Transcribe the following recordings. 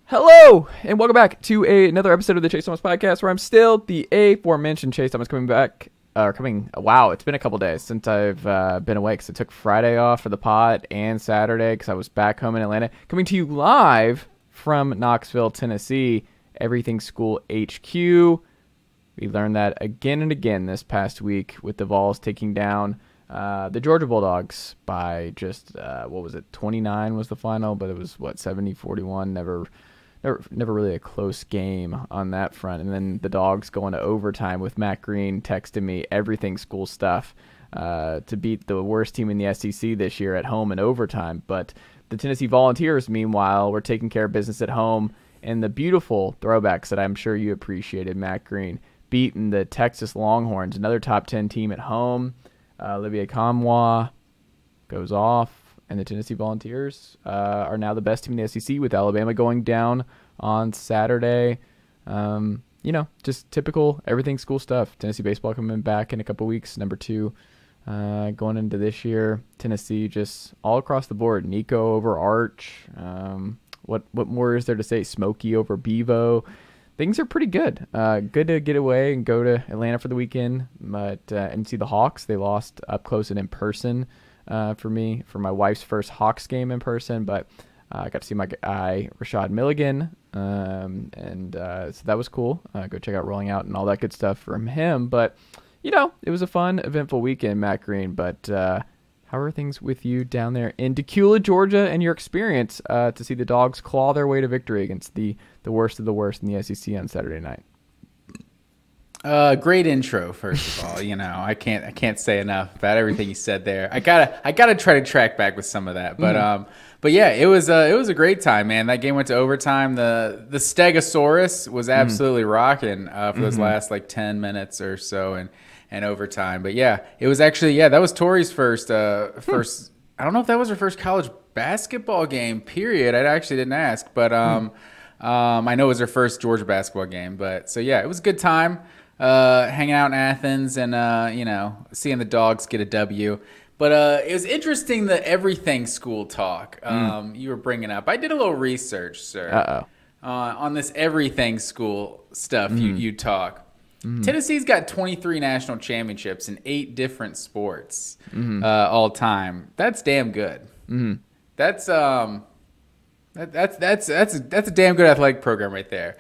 Hello, and welcome back to another episode of the Chase Thomas Podcast, where I'm still the aforementioned Chase Thomas wow, it's been a couple days since I've been away, because I took Friday off for the pod and Saturday because I was back home in Atlanta. Coming to you live from Knoxville, Tennessee, Everything School HQ. We learned that again and again this past week with the Vols taking down the Georgia Bulldogs by just, 29 was the final, but it was, 70-41, never really a close game on that front. And then the Dogs going to overtime with Matt Green texting me Everything School stuff to beat the worst team in the SEC this year at home in overtime. But the Tennessee Volunteers, meanwhile, were taking care of business at home, and the beautiful throwbacks that I'm sure you appreciated, Matt Green beating the Texas Longhorns, another top 10 team at home. Olivier Kamwa goes off, and the Tennessee Volunteers are now the best team in the SEC, with Alabama going down on Saturday. Just typical Everything School stuff. Tennessee baseball coming back in a couple weeks, number 2 going into this year. Tennessee just all across the board. Nico over Arch. What more is there to say? Smokey over Bevo. Things are pretty good. Good to get away and go to Atlanta for the weekend, but and see the Hawks. They lost up close and in person. For my wife's first Hawks game in person, but I got to see my guy Rashad Milligan, so that was cool. Go check out Rolling Out and all that good stuff from him. But it was a fun, eventful weekend, Matt Green. But how are things with you down there in Decula, Georgia, and your experience to see the Dogs claw their way to victory against the worst of the worst in the SEC on Saturday night? Great intro, first of all. I can't say enough about everything you said there. I gotta try to track back with some of that, but yeah, it was a great time, man. That game went to overtime. The Stegosaurus was absolutely rocking for those last 10 minutes or so, and overtime. But yeah, it was actually that was Tori's first. I don't know if that was her first college basketball game. Period. I actually didn't ask, but I know it was her first Georgia basketball game. But so yeah, it was a good time. Hanging out in Athens and, seeing the Dogs get a W. But it was interesting, the Everything School talk you were bringing up. I did a little research, sir, on this Everything School stuff you talk. Tennessee's got 23 national championships in 8 different sports all time. That's damn good. That's a damn good athletic program right there.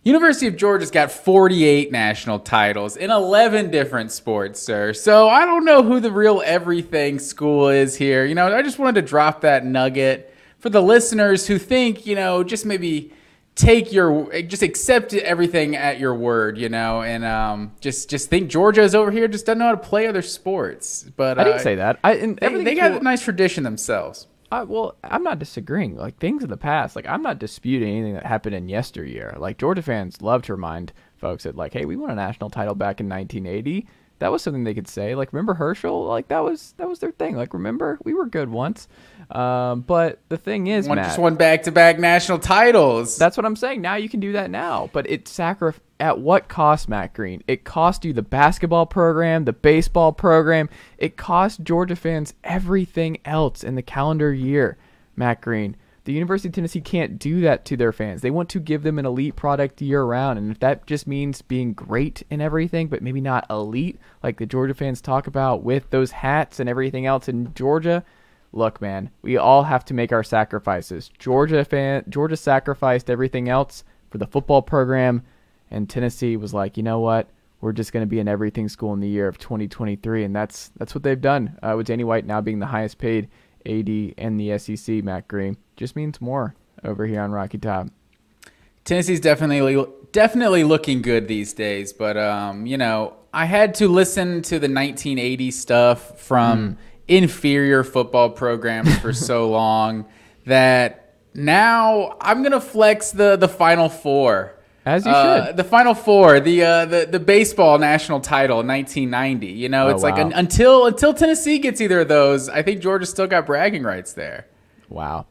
University of Georgia's got 48 national titles in 11 different sports, sir. So I don't know who the real Everything School is here. I just wanted to drop that nugget for the listeners who think, just maybe just accept everything at your word, and just think Georgia is over here, just doesn't know how to play other sports. But I didn't say that. They got a nice tradition themselves. Well, I'm not disagreeing. Things in the past, I'm not disputing anything that happened in yesteryear. Georgia fans love to remind folks that, hey, we won a national title back in 1980. That was something they could say. Remember Herschel? That was their thing. Remember, we were good once. But the thing is, Matt, just won back-to-back national titles. That's what I'm saying. Now you can do that now. But at what cost, Matt Green? It cost you the basketball program, the baseball program. It cost Georgia fans everything else in the calendar year, Matt Green. The University of Tennessee can't do that to their fans. They want to give them an elite product year-round, and if that just means being great in everything, but maybe not elite, like the Georgia fans talk about with those hats and everything else in Georgia, look, man, we all have to make our sacrifices. Georgia sacrificed everything else for the football program, and Tennessee was like, you know what? We're just going to be an Everything School in the year of 2023, and that's what they've done. With Danny White now being the highest paid AD in the SEC, Matt Green, just means more over here on Rocky Top. Tennessee's definitely looking good these days, but I had to listen to the 1980 stuff from inferior football programs for so long that now I'm gonna flex the Final Four. As you should. The Final Four, the baseball national title in 1990. It's until Tennessee gets either of those, I think Georgia's still got bragging rights there. Wow.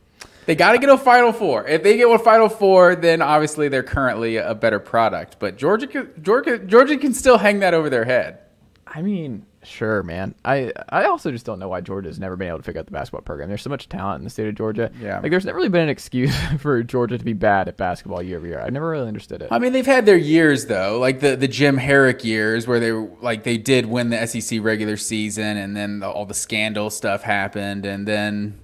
They got to get a Final Four. If they get one Final Four, then obviously they're currently a better product. But Georgia can still hang that over their head. I mean, Sure, man. I also just don't know why Georgia's never been able to figure out the basketball program. There's so much talent in the state of Georgia. Yeah. Like, there's never really been an excuse for Georgia to be bad at basketball year over year. I've never really understood it. I mean, they've had their years though, like the Jim Herrick years where they did win the SEC regular season, and then all the scandal stuff happened, and then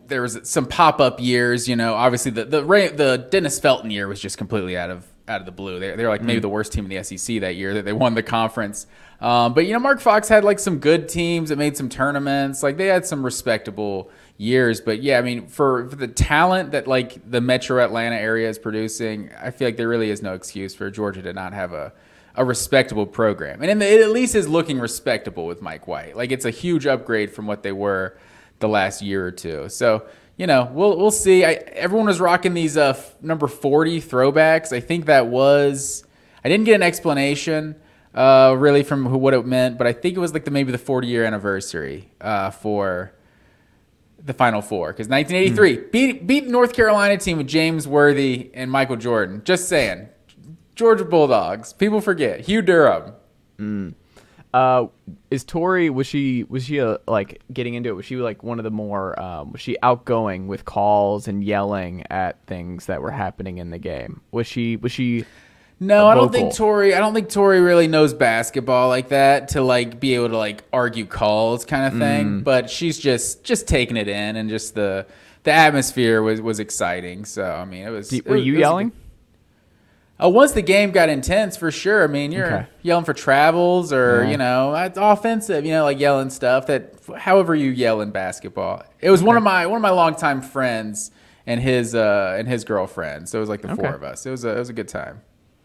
there was some pop up years. Obviously the Dennis Felton year was just completely out of the blue. They're like maybe the worst team in the SEC that year that they won the conference. But Mark Fox had like some good teams that made some tournaments. Like they had some respectable years. But yeah, I mean for the talent that like the Metro Atlanta area is producing, I feel like there really is no excuse for Georgia to not have a respectable program. And it at least is looking respectable with Mike White. Like it's a huge upgrade from what they were the last year or two. So we'll see. Everyone was rocking these number 40 throwbacks. I think that was – I didn't get an explanation really from what it meant, but I think it was like maybe the 40-year anniversary for the Final Four. Because 1983, beat North Carolina team with James Worthy and Michael Jordan. Just saying. Georgia Bulldogs. People forget. Hugh Durham. Is Tori, was she like getting into it? Was she like one of the more, was she outgoing with calls and yelling at things that were happening in the game? Was she No, vocal? I don't think Tori really knows basketball like that to like be able to like argue calls kind of thing. But she's just taking it in, and just the atmosphere was exciting. So I mean, Were you yelling? Once the game got intense, for sure. I mean, you're yelling for travels or, it's offensive, like yelling stuff that however you yell in basketball. It was one of my longtime friends and his girlfriend. So it was like the four of us. It was a good time.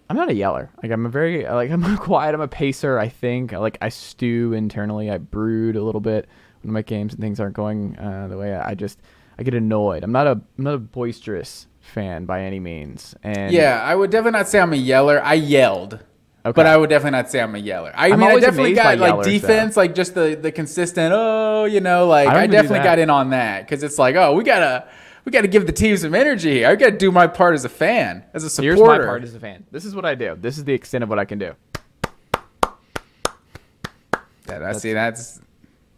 I'm not a yeller. Like I'm quiet. I'm a pacer, I think. I stew internally. I brood a little bit when my games and things aren't going the way I get annoyed. I'm not a boisterous fan by any means. And yeah, I would definitely not say I'm a yeller. I yelled, but I would definitely not say I'm a yeller. I definitely got like defense, like just the consistent. I definitely got in on that because it's like, we gotta give the team some energy. I gotta do my part as a fan, as a supporter. Here's my part as a fan. This is what I do. This is the extent of what I can do. Yeah, that's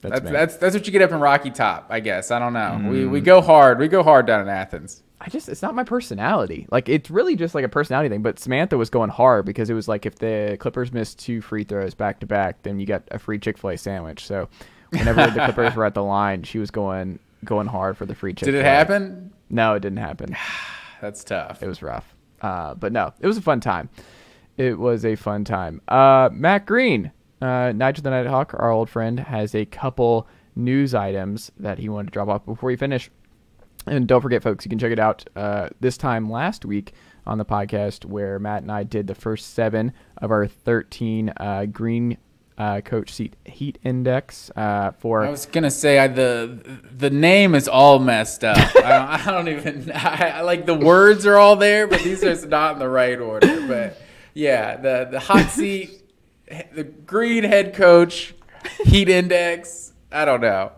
what you get up in Rocky Top, I guess. I don't know. We go hard. We go hard down in Athens. It's not my personality. Like, it's really just like a personality thing. But Samantha was going hard because it was like if the Clippers missed 2 free throws back to back, then you got a free Chick-fil-A sandwich. So whenever the Clippers were at the line, she was going hard for the free Chick-fil-A. Did it happen? No, it didn't happen. That's tough. It was rough. But no, it was a fun time. It was a fun time. Matt Green, Nigel the Nighthawk, our old friend, has a couple news items that he wanted to drop off before we finish. And don't forget, folks, you can check it out this time last week on the podcast where Matt and I did the first 7 of our 13 Green Coach Seat Heat Index for. I was gonna say the name is all messed up. I don't even. I like the words are all there, but these are not in the right order. But yeah, the hot seat, the Green Head Coach Heat Index. I don't know.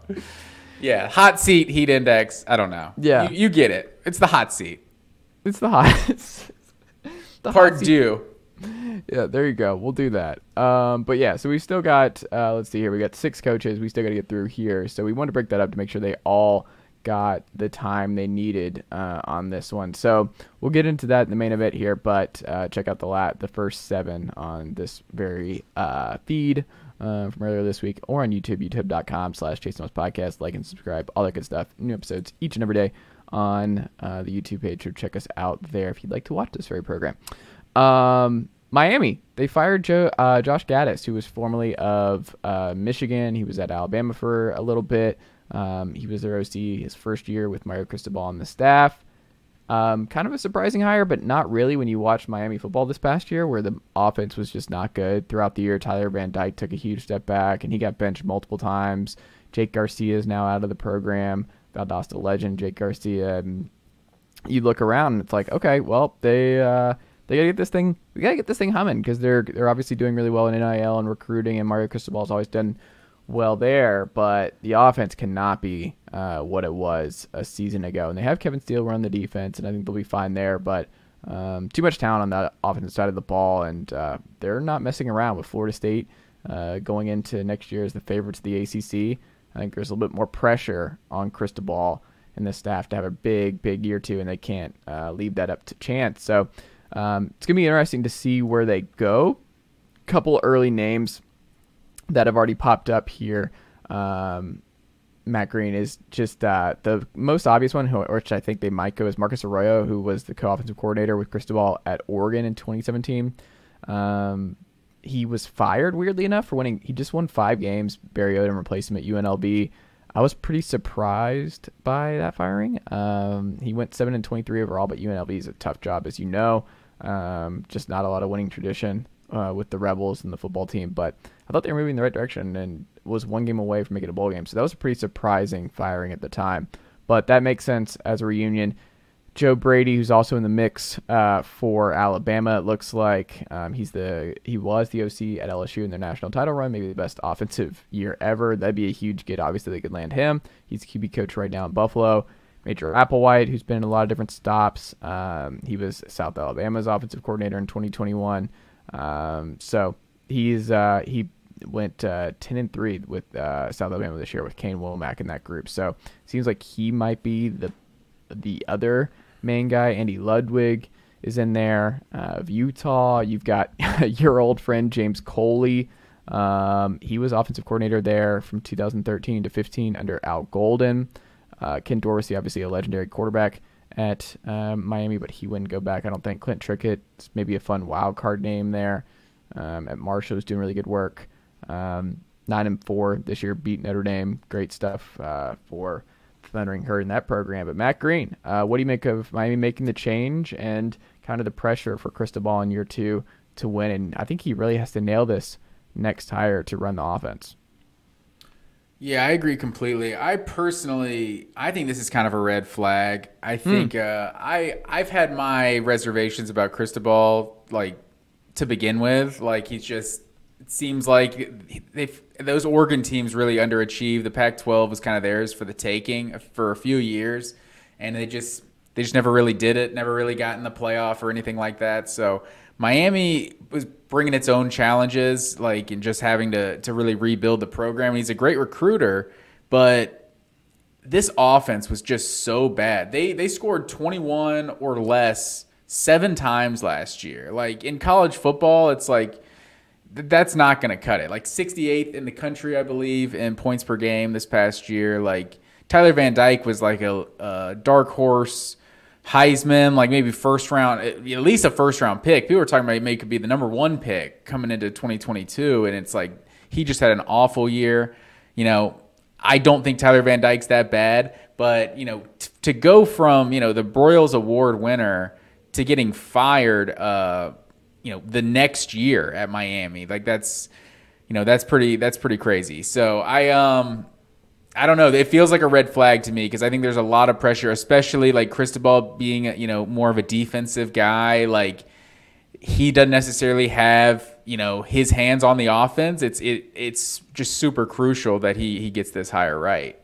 Yeah, hot seat heat index. I don't know. Yeah, you get it. It's the hot seat. It's the hot. Part due. Yeah, there you go. We'll do that. But yeah, so we still got. Let's see here. We got 6 coaches. We still got to get through here. So we want to break that up to make sure they all got the time they needed on this one. So we'll get into that in the main event here. But check out the first 7 on this very feed. From earlier this week, or on YouTube, youtube.com/ChaseThomasPodcast. Like and subscribe, all that good stuff. New episodes each and every day on the YouTube page, so check us out there if you'd like to watch this very program. Miami, they fired Josh Gaddis, who was formerly of Michigan. He was at Alabama for a little bit. He was their OC his first year with Mario Cristobal on the staff. Kind of a surprising hire, but not really when you watch Miami football this past year, where the offense was just not good. Throughout the year, Tyler Van Dyke took a huge step back, and he got benched multiple times. Jake Garcia is now out of the program. Valdosta legend Jake Garcia. And you look around, and it's like, okay, well, they gotta get this thing. We gotta get this thing humming because they're obviously doing really well in NIL and recruiting, and Mario Cristobal's always done well there, but the offense cannot be what it was a season ago. And they have Kevin Steele run the defense, and I think they'll be fine there. But too much talent on the offensive side of the ball, and they're not messing around with Florida State going into next year as the favorites of the ACC. I think there's a little bit more pressure on Cristobal and the staff to have a big year 2, and they can't leave that up to chance. So it's going to be interesting to see where they go. Couple early names that have already popped up here. Matt Green is just the most obvious one, which I think they might go, is Marcus Arroyo, who was the co-offensive coordinator with Cristobal at Oregon in 2017. He was fired, weirdly enough, for winning. He just won 5 games. Barry Odom replaced him at UNLV. I was pretty surprised by that firing. He went 7-23 overall, but UNLV is a tough job, as you know. Just not a lot of winning tradition with the Rebels and the football team, but I thought they were moving in the right direction and was 1 game away from making a bowl game. So that was a pretty surprising firing at the time, but that makes sense as a reunion. Joe Brady, who's also in the mix for Alabama, it looks like he was the OC at LSU in their national title run, maybe the best offensive year ever. That'd be a huge get. Obviously, they could land him. He's QB coach right now in Buffalo. Major Applewhite, who's been in a lot of different stops. He was South Alabama's offensive coordinator in 2021. So he went 10-3 with South Alabama this year with Kane Womack in that group. So seems like he might be the other main guy. Andy Ludwig is in there. Of Utah, you've got your old friend James Coley. He was offensive coordinator there from 2013 to 15 under Al Golden. Ken Dorsey, obviously a legendary quarterback at Miami, but he wouldn't go back, I don't think. Clint Trickett's maybe a fun wild card name there. At Marshall, was doing really good work. 9-4 this year, beat Notre Dame. Great stuff for Thundering Herd in that program. But Matt Green, what do you make of Miami making the change and kind of the pressure for Cristobal in year 2 to win? And I think he really has to nail this next hire to run the offense. Yeah, I agree completely. I think this is kind of a red flag. I think I've had my reservations about Cristobal, like, to begin with. Like, it seems like those Oregon teams really underachieved. The Pac-12 was kind of theirs for the taking for a few years, and they just never really did it, never really got in the playoff or anything like that. So Miami was bringing its own challenges, like, and just having to really rebuild the program. He's a great recruiter, but this offense was just so bad. They scored 21 or less 7 times last year. Like, in college football, it's like that's not going to cut it. Like, 68th in the country, I believe, in points per game this past year. Like, Tyler Van Dyke was like a dark horse Heisman, like maybe first round, at least a first round pick. People were talking about he could be the number 1 pick coming into 2022, and it's like he just had an awful year. You know, I don't think Tyler Van Dyke's that bad, but, you know, to go from, you know, the Broyles Award winner to getting fired, you know, the next year at Miami, like that's pretty crazy. So I don't know. It feels like a red flag to me because I think there's a lot of pressure, especially like Cristobal being, you know, more of a defensive guy. Like, he doesn't necessarily have, you know, his hands on the offense. It's just super crucial that he gets this hire right.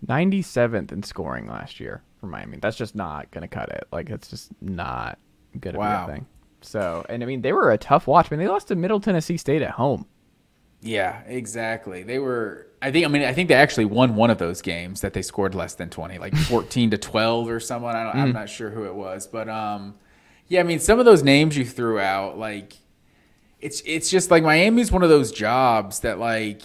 97th in scoring last year for Miami. That's just not going to cut it. Like, it's just not going to be a thing. So, and I mean, they were a tough watch. I mean, they lost to Middle Tennessee State at home. Yeah, exactly. They were. I think they actually won one of those games that they scored less than 20, like 14-12 or someone. I'm not sure who it was, but yeah. I mean, some of those names you threw out, like, it's just like Miami's one of those jobs that, like,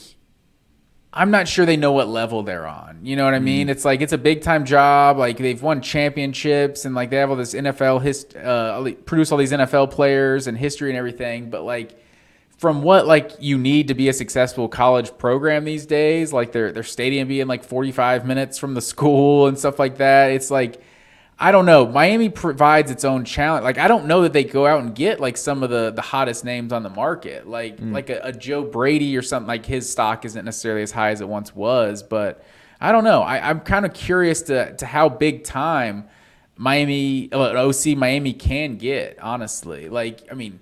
I'm not sure they know what level they're on. You know what I mean? It's like it's a big time job. Like, they've won championships and like they have all this NFL produce all these NFL players and history and everything, but like, from what, like, you need to be a successful college program these days, like their stadium being like 45 minutes from the school and stuff like that, it's like, I don't know. Miami provides its own challenge. Like, I don't know that they go out and get like some of the hottest names on the market, like a Joe Brady or something. Like, his stock isn't necessarily as high as it once was, but I don't know. I'm kind of curious to how big time OC Miami can get, honestly. Like, I mean,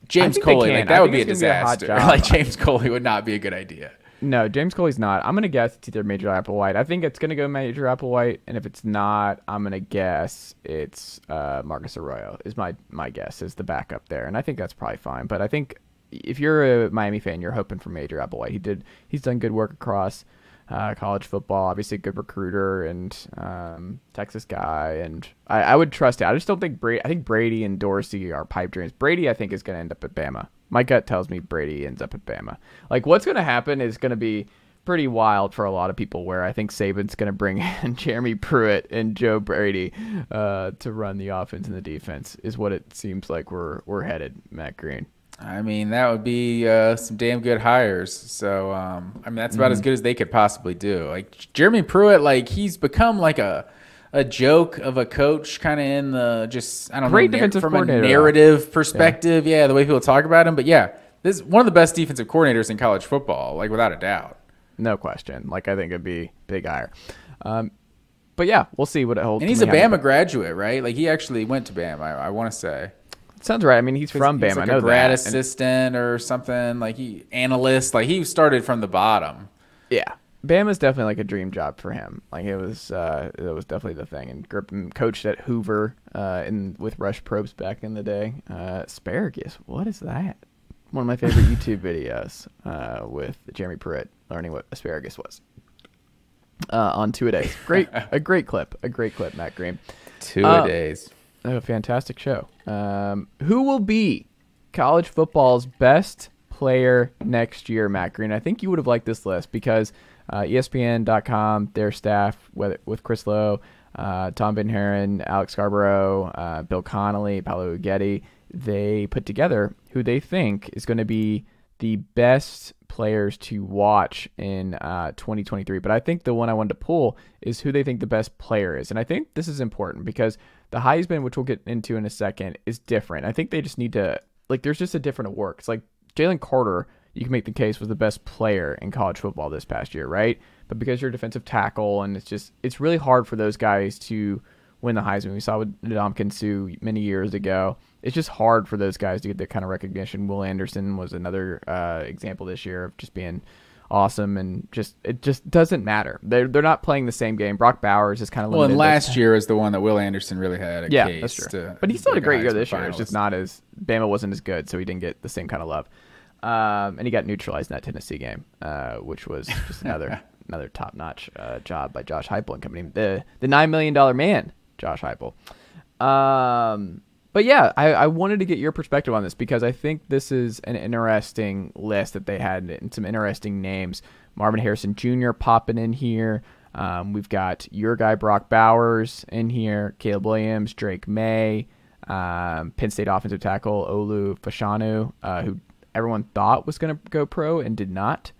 James Coley, like, that would be a disaster. Like, James Coley would not be a good idea. No, James Coley's not. I'm going to guess it's either Major Applewhite. I think it's going to go Major Applewhite, and if it's not, I'm going to guess it's Marcus Arroyo is my guess, is the backup there. And I think that's probably fine. But I think if you're a Miami fan, you're hoping for Major Applewhite. He's done good work across college football. Obviously, a good recruiter and Texas guy, and I would trust it. I just don't think Brady. I think Brady and Dorsey are pipe dreams. Brady, I think, is going to end up at Bama. My gut tells me Brady ends up at Bama. Like, what's going to happen is going to be pretty wild for a lot of people, where I think Saban's going to bring in Jeremy Pruitt and Joe Brady to run the offense and the defense, is what it seems like we're headed, Matt Green. I mean, that would be some damn good hires. So, I mean, that's about as good as they could possibly do. Like, Jeremy Pruitt, like, he's become like a joke of a coach, kind of in the just, I don't Great know, defensive from a coordinator, narrative perspective. Yeah, the way people talk about him. But yeah, this is one of the best defensive coordinators in college football, like, without a doubt. No question. Like, I think it'd be big hire. But yeah, we'll see what it holds. And he's a Bama graduate, right? Like, he actually went to Bama, I want to say. Sounds right. I mean, he's from Bama. He's like I know a grad that. assistant or something. Like, analyst. Like, he started from the bottom. Yeah, Bama's definitely like a dream job for him. Like, it was definitely the thing. And Griffin coached at Hoover with Rush Probst back in the day. Asparagus, what is that? One of my favorite YouTube videos with Jeremy Pruitt learning what asparagus was on Two-A-Days. A great clip, Matt Green. Two-A-Days. A fantastic show. Who will be college football's best player next year, Matt Green? I think you would have liked this list because ESPN.com, their staff, with Chris Lowe, Tom Van Haren, Alex Scarborough, Bill Connolly, Paolo Uggetti, they put together who they think is going to be the best players to watch in 2023. But I think the one I wanted to pull is who they think the best player is. And I think this is important because the Heisman, which we'll get into in a second, is different. I think they just need to, like, there's just a different work. It's like Jalen Carter, you can make the case, was the best player in college football this past year, right? But because you're a defensive tackle, and it's really hard for those guys to win the Heisman. We saw with Ndamukong Suh many years ago. It's just hard for those guys to get that kind of recognition. Will Anderson was another example this year of just being awesome, and it just doesn't matter. They're not playing the same game. Brock Bowers is kind of limited. Well, and last year is the one that Will Anderson really had a case. That's true. But he still had a great year this year. It's just not as Bama wasn't as good, so he didn't get the same kind of love. And he got neutralized in that Tennessee game, which was just another top-notch job by Josh Heupel and company. The $9 million man, Josh Heupel. But yeah, I wanted to get your perspective on this because I think this is an interesting list that they had and some interesting names. Marvin Harrison Jr. popping in here. We've got your guy Brock Bowers in here, Caleb Williams, Drake May, Penn State offensive tackle Olu Fashanu, who everyone thought was going to go pro and did not.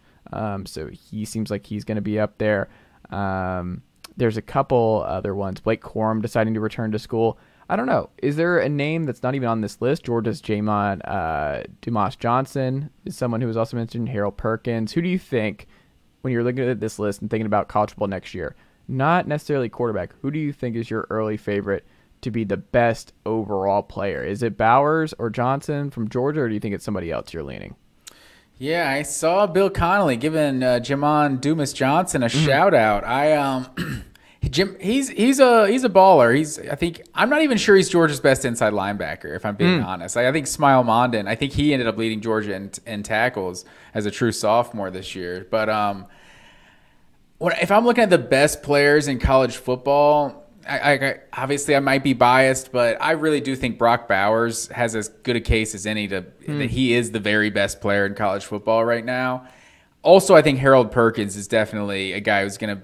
So he seems like he's going to be up there. There's a couple other ones. Blake Corum deciding to return to school. I don't know. Is there a name that's not even on this list? Georgia's Jamon Dumas Johnson is someone who was also mentioned. Harold Perkins. Who do you think, when you're looking at this list and thinking about college football next year, not necessarily quarterback, who do you think is your early favorite to be the best overall player? Is it Bowers or Johnson from Georgia, or do you think it's somebody else you're leaning? Yeah, I saw Bill Connolly giving Jamon Dumas Johnson a shout out. He's a baller. I'm not even sure he's Georgia's best inside linebacker, if I'm being honest. I think Smile Mondon, I think he ended up leading Georgia in tackles as a true sophomore this year. But if I'm looking at the best players in college football, I obviously I might be biased, but I really do think Brock Bowers has as good a case as any that he is the very best player in college football right now. Also, I think Harold Perkins is definitely a guy who's gonna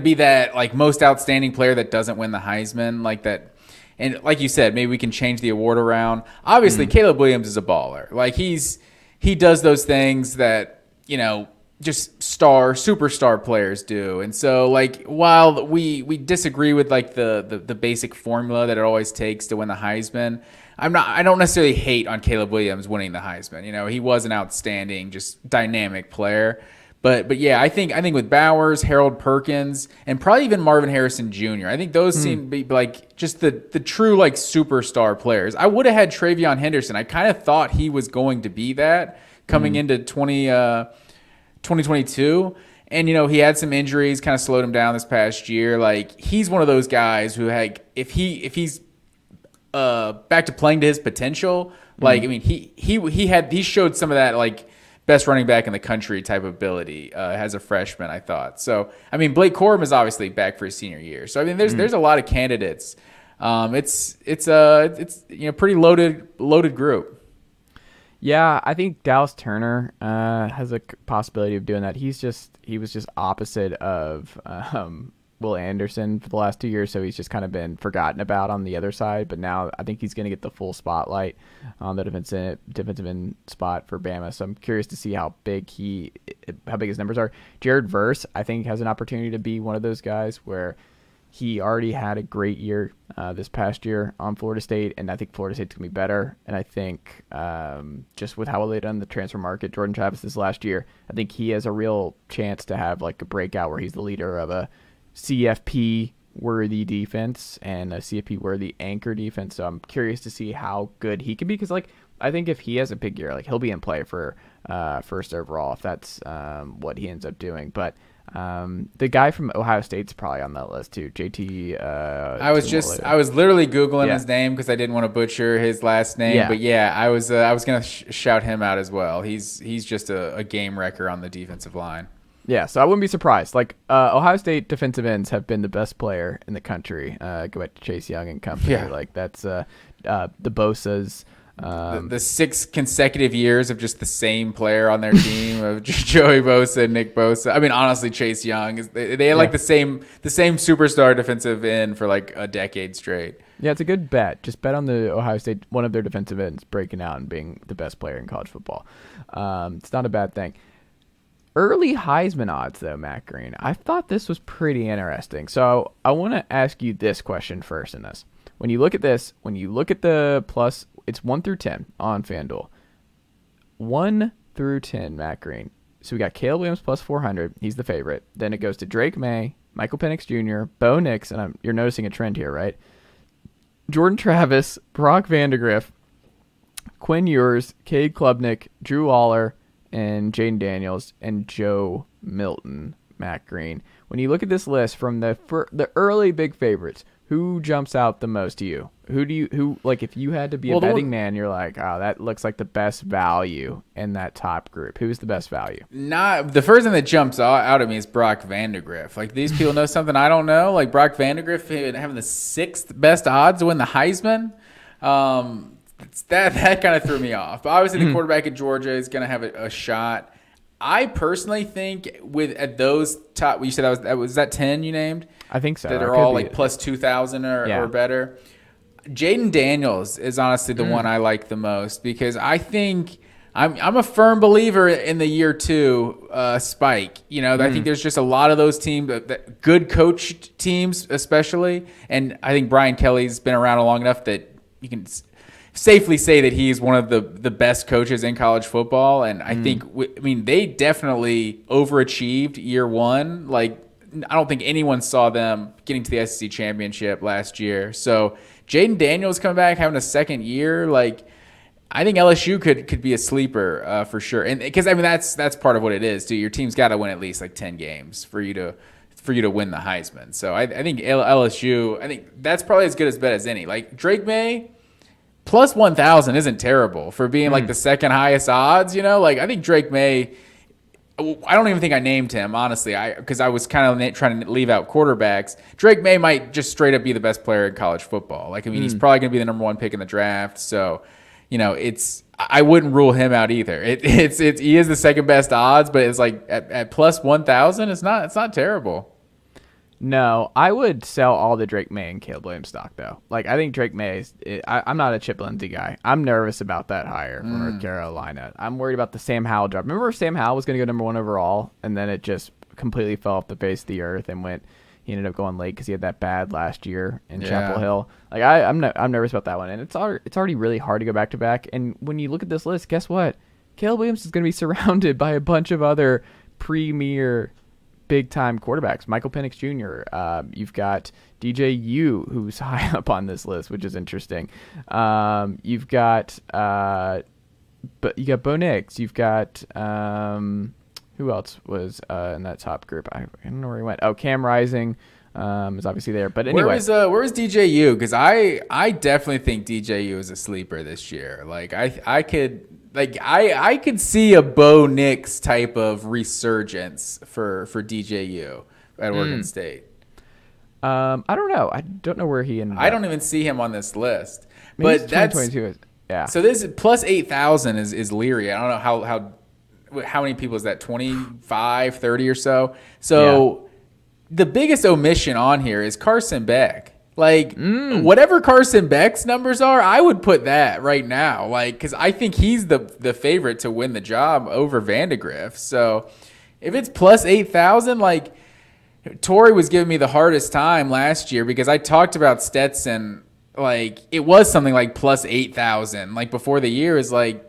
be that like most outstanding player that doesn't win the Heisman, like that. And like you said, maybe we can change the award around. Obviously, Caleb Williams is a baller. Like he does those things that, you know, just superstar players do. And so, like, while we disagree with like the basic formula that it always takes to win the Heisman, I don't necessarily hate on Caleb Williams winning the Heisman. You know, he was an outstanding, just dynamic player. But yeah, I think with Bowers, Harold Perkins, and probably even Marvin Harrison Jr., I think those seem to be like just the true like superstar players. I would have had Travion Henderson. I kind of thought he was going to be that coming into 2022. And, you know, he had some injuries, kind of slowed him down this past year. Like, he's one of those guys who, like, if he's back to playing to his potential, Like, I mean, he showed some of that, like, best running back in the country type of ability as a freshman, I thought. So, I mean, Blake Corum is obviously back for his senior year. So, I mean, there's a lot of candidates. It's pretty loaded group. Yeah, I think Dallas Turner has a possibility of doing that. He was just opposite of Will Anderson for the last 2 years, so he's just kind of been forgotten about on the other side. But now I think he's going to get the full spotlight on the defensive end spot for Bama. So I'm curious to see how big his numbers are. Jared Verse, I think, has an opportunity to be one of those guys where he already had a great year this past year on Florida State, and I think Florida State's going to be better. And I think just with how well they done the transfer market, Jordan Travis this last year, I think he has a real chance to have like a breakout where he's the leader of a CFP-worthy defense and a CFP-worthy anchor defense. So I'm curious to see how good he can be because, like, I think if he has a big year, like, he'll be in play for first overall if that's what he ends up doing. But the guy from Ohio State's probably on that list too. JT. I was literally Googling his name because I didn't want to butcher his last name. Yeah. But yeah, I was gonna shout him out as well. He's just a game wrecker on the defensive line. Yeah, so I wouldn't be surprised. Like, Ohio State defensive ends have been the best player in the country. Go back to Chase Young and company. Yeah. Like, that's the Bosas. The 6 consecutive years of just the same player on their team of Joey Bosa and Nick Bosa. I mean, honestly, Chase Young they had like the same superstar defensive end for like a decade straight. Yeah, it's a good bet. Just bet on the Ohio State, one of their defensive ends breaking out and being the best player in college football. It's not a bad thing. Early Heisman odds, though, Matt Green. I thought this was pretty interesting. So I want to ask you this question first in this. When you look at the plus, it's 1 through 10 on FanDuel. 1 through 10, Matt Green. So we got Caleb Williams plus 400. He's the favorite. Then it goes to Drake May, Michael Penix Jr., Bo Nix, and you're noticing a trend here, right? Jordan Travis, Brock Vandegrift, Quinn Ewers, Cade Klubnik, Drew Aller, and Jaden Daniels, and Joe Milton, Matt Green. When you look at this list from the early big favorites, who jumps out the most to you? Who like, if you had to be a betting man, you're like, oh, that looks like the best value in that top group. Who's the best value? Not the first thing that jumps out at me is Brock Vandegrift. Like, these people know something I don't know. Like, Brock Vandegrift having the 6th best odds to win the Heisman. That kind of threw me off. But obviously, the quarterback at Georgia is going to have a shot. I personally think at those top, you said was that 10 you named? I think so. That are all like plus 2,000 or better. Jaden Daniels is honestly the one I like the most because I think I'm a firm believer in the year 2 spike. You know, I think there's just a lot of those teams, that good coached teams especially, and I think Brian Kelly's been around long enough that you can safely say that he's one of the best coaches in college football. And I think, they definitely overachieved year 1. Like, I don't think anyone saw them getting to the SEC championship last year. So Jaden Daniels coming back, having a second year, like, I think LSU could be a sleeper for sure. And because that's part of what it is too. Your team's got to win at least like 10 games for you to win the Heisman. So I think LSU, I think that's probably as good a bet as any. Like, Drake May plus 1,000 isn't terrible for being like the second highest odds. You know, like, I think Drake May. I don't even think I named him, honestly, because I was kind of trying to leave out quarterbacks. Drake May might just straight up be the best player in college football. Like, he's probably going to be the number 1 pick in the draft. So, you know, I wouldn't rule him out either. He is the second best odds, but it's like at plus 1,000, it's not terrible. No, I would sell all the Drake May and Caleb Williams stock, though. Like, I think Drake May I'm not a Chip Lindsey guy. I'm nervous about that hire from North Carolina. I'm worried about the Sam Howell job. Remember Sam Howell was going to go number 1 overall, and then it just completely fell off the face of the earth and he ended up going late because he had that bad last year in Chapel Hill. Like, I'm nervous about that one. And it's already really hard to go back to back. And when you look at this list, guess what? Caleb Williams is going to be surrounded by a bunch of other premier big-time quarterbacks. Michael Penix Jr. You've got DJU, who's high up on this list, which is interesting. You've got Bo Nix. You've got who else was in that top group? I don't know where he went. Oh, Cam Rising. is obviously there. But anyway, where was DJU? Because I definitely think DJU is a sleeper this year. Like I could see a Bo Nix type of resurgence for DJU at Oregon State. I don't know. I don't know where he ended up. I don't even see him on this list. Maybe But that's 2022. Yeah. So this plus 8,000 is Leary. I don't know how many people is that? 25, 30 or so. So the biggest omission on here is Carson Beck. Like whatever Carson Beck's numbers are, I would put that right now. Like because I think he's the favorite to win the job over Vandegrift. So if it's plus 8,000, like Tori was giving me the hardest time last year because I talked about Stetson. Like it was something like plus 8,000. Like before the year is like.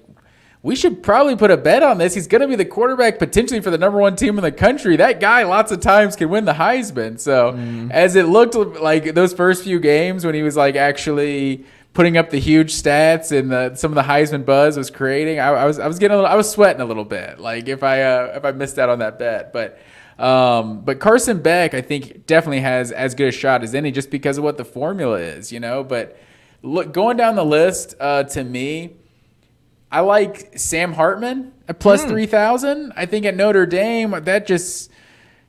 We should probably put a bet on this. He's going to be the quarterback potentially for the number one team in the country. That guy lots of times can win the Heisman. So as it looked like those first few games when he was like actually putting up the huge stats and some of the Heisman buzz was creating, I was sweating a little bit. Like if I missed out on that bet, but Carson Beck I think definitely has as good a shot as any just because of what the formula is, But look, going down the list to me. I like Sam Hartman at plus 3,000. I think at Notre Dame, that just,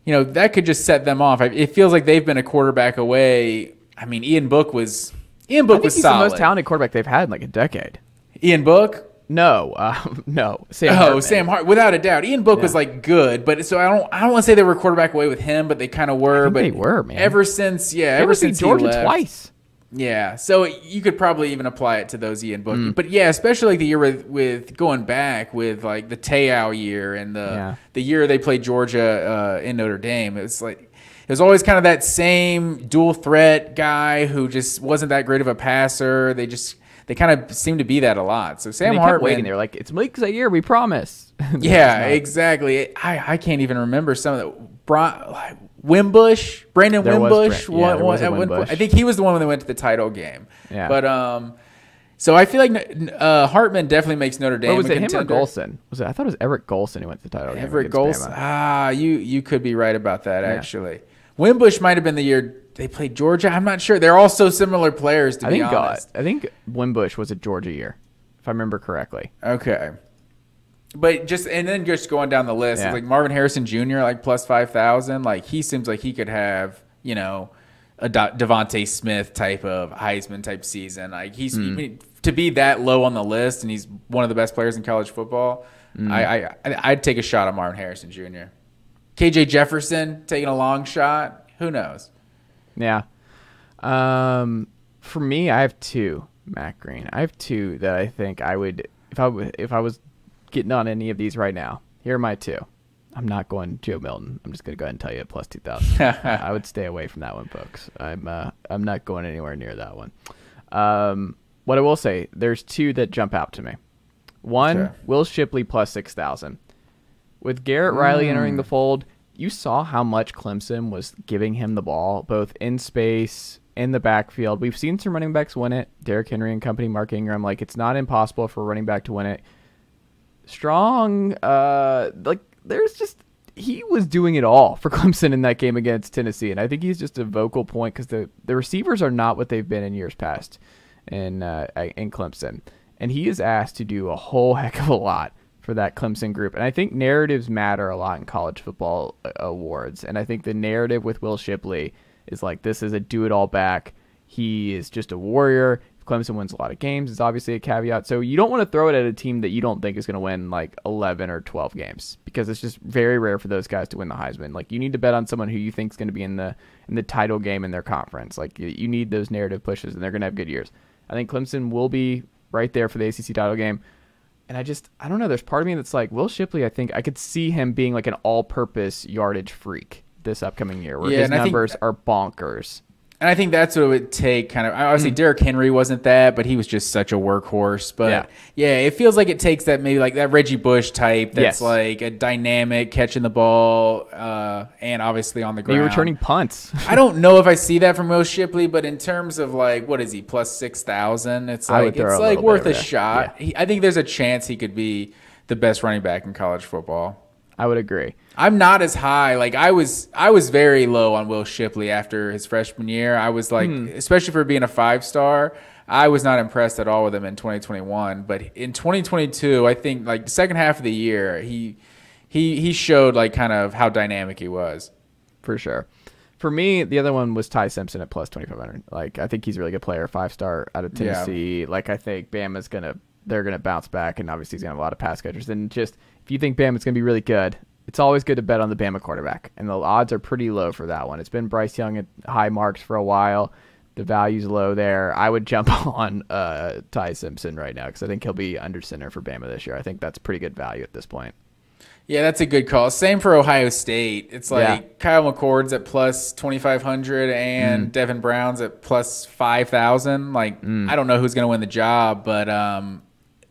that could just set them off. It feels like they've been a quarterback away. I mean, Ian Book was solid. He's the most talented quarterback they've had in like a decade. Ian Book? No, no. Sam Hartman. Sam Hartman, without a doubt. Ian Book was like good, but so I don't want to say they were quarterback away with him, but they kind of were. But they were, man. Ever since Georgia he left, twice. Yeah, so you could probably even apply it to those Ian Book. But yeah, especially like the year with going back with like the Te'o year and the year they played Georgia in Notre Dame. It was always kind of that same dual threat guy who just wasn't that great of a passer. They kind of seem to be that a lot. So Sam Hartman, waiting there like it's Malik Zaire, we promise. Yeah, exactly. I can't even remember some of the Wimbush, Brandon Wimbush. I think he was the one when they went to the title game. Yeah. But so I feel like Hartman definitely makes Notre Dame. Was it him or Golson? I thought it was Eric Golson who went to the title game. Everett Golson. You could be right about that actually. Wimbush might have been the year they played Georgia. I'm not sure. They're all so similar players to be honest. I think Wimbush was a Georgia year, if I remember correctly. Okay. But just going down the list, like Marvin Harrison Jr. like plus 5,000. Like he seems like he could have a Devontae Smith type of Heisman type season. Like he's to be that low on the list, and he's one of the best players in college football. I'd take a shot at Marvin Harrison Jr. KJ Jefferson taking a long shot. Who knows? Yeah. For me, I have two. Matt Green. I have two that I think I would if I was getting on any of these right now. Here are my two. I'm not going Joe Milton. I'm just going to go ahead and tell you at plus 2,000. I would stay away from that one, folks. I'm not going anywhere near that one. What I will say, there's two that jump out to me. One, Will Shipley plus 6,000. With Garrett Riley entering the fold, you saw how much Clemson was giving him the ball, both in space, in the backfield. We've seen some running backs win it. Derrick Henry and company, Mark Ingram. Like, it's not impossible for a running back to win it. Strong, he was doing it all for Clemson in that game against Tennessee, and I think he's just a vocal point because the receivers are not what they've been in years past in Clemson, and he is asked to do a whole heck of a lot for that Clemson group, and I think narratives matter a lot in college football awards, and I think the narrative with Will Shipley is like, this is a do-it-all back. He is just a warrior. Clemson wins a lot of games. It's obviously a caveat. So you don't want to throw it at a team that you don't think is going to win like 11 or 12 games because it's just very rare for those guys to win the Heisman. Like you need to bet on someone who you think is going to be in the title game in their conference. Like you need those narrative pushes, and they're going to have good years. I think Clemson will be right there for the ACC title game. And I don't know. There's part of me that's like, Will Shipley, I think I could see him being like an all-purpose yardage freak this upcoming year where his numbers are bonkers. And I think that's what it would take. Kind of, obviously, Derrick Henry wasn't that, but he was just such a workhorse. But yeah, it feels like it takes that maybe like that Reggie Bush type. That's like a dynamic catching the ball, and obviously on the ground. Maybe returning punts. I don't know if I see that from Will Shipley, but in terms of like what is he plus 6,000? It's like worth a shot. Yeah. I think there's a chance he could be the best running back in college football. I would agree. I'm not as high. Like I was very low on Will Shipley after his freshman year. I was like, especially for being a 5-star, I was not impressed at all with him in 2021. But in 2022, I think like the second half of the year, he showed like kind of how dynamic he was. For sure. For me, the other one was Ty Simpson at plus 2,500. Like, I think he's a really good player, 5-star out of Tennessee. Yeah. Like, I think Bama's they're gonna bounce back, and obviously he's gonna have a lot of pass catchers. And just if you think Bama's gonna be really good, it's always good to bet on the Bama quarterback, and the odds are pretty low for that one. It's been Bryce Young at high marks for a while. The value's low there. I would jump on Ty Simpson right now because I think he'll be under center for Bama this year. I think that's pretty good value at this point. Yeah, that's a good call. Same for Ohio State. It's like Kyle McCord's at plus 2,500 and Devin Brown's at plus 5,000. Like, I don't know who's going to win the job, but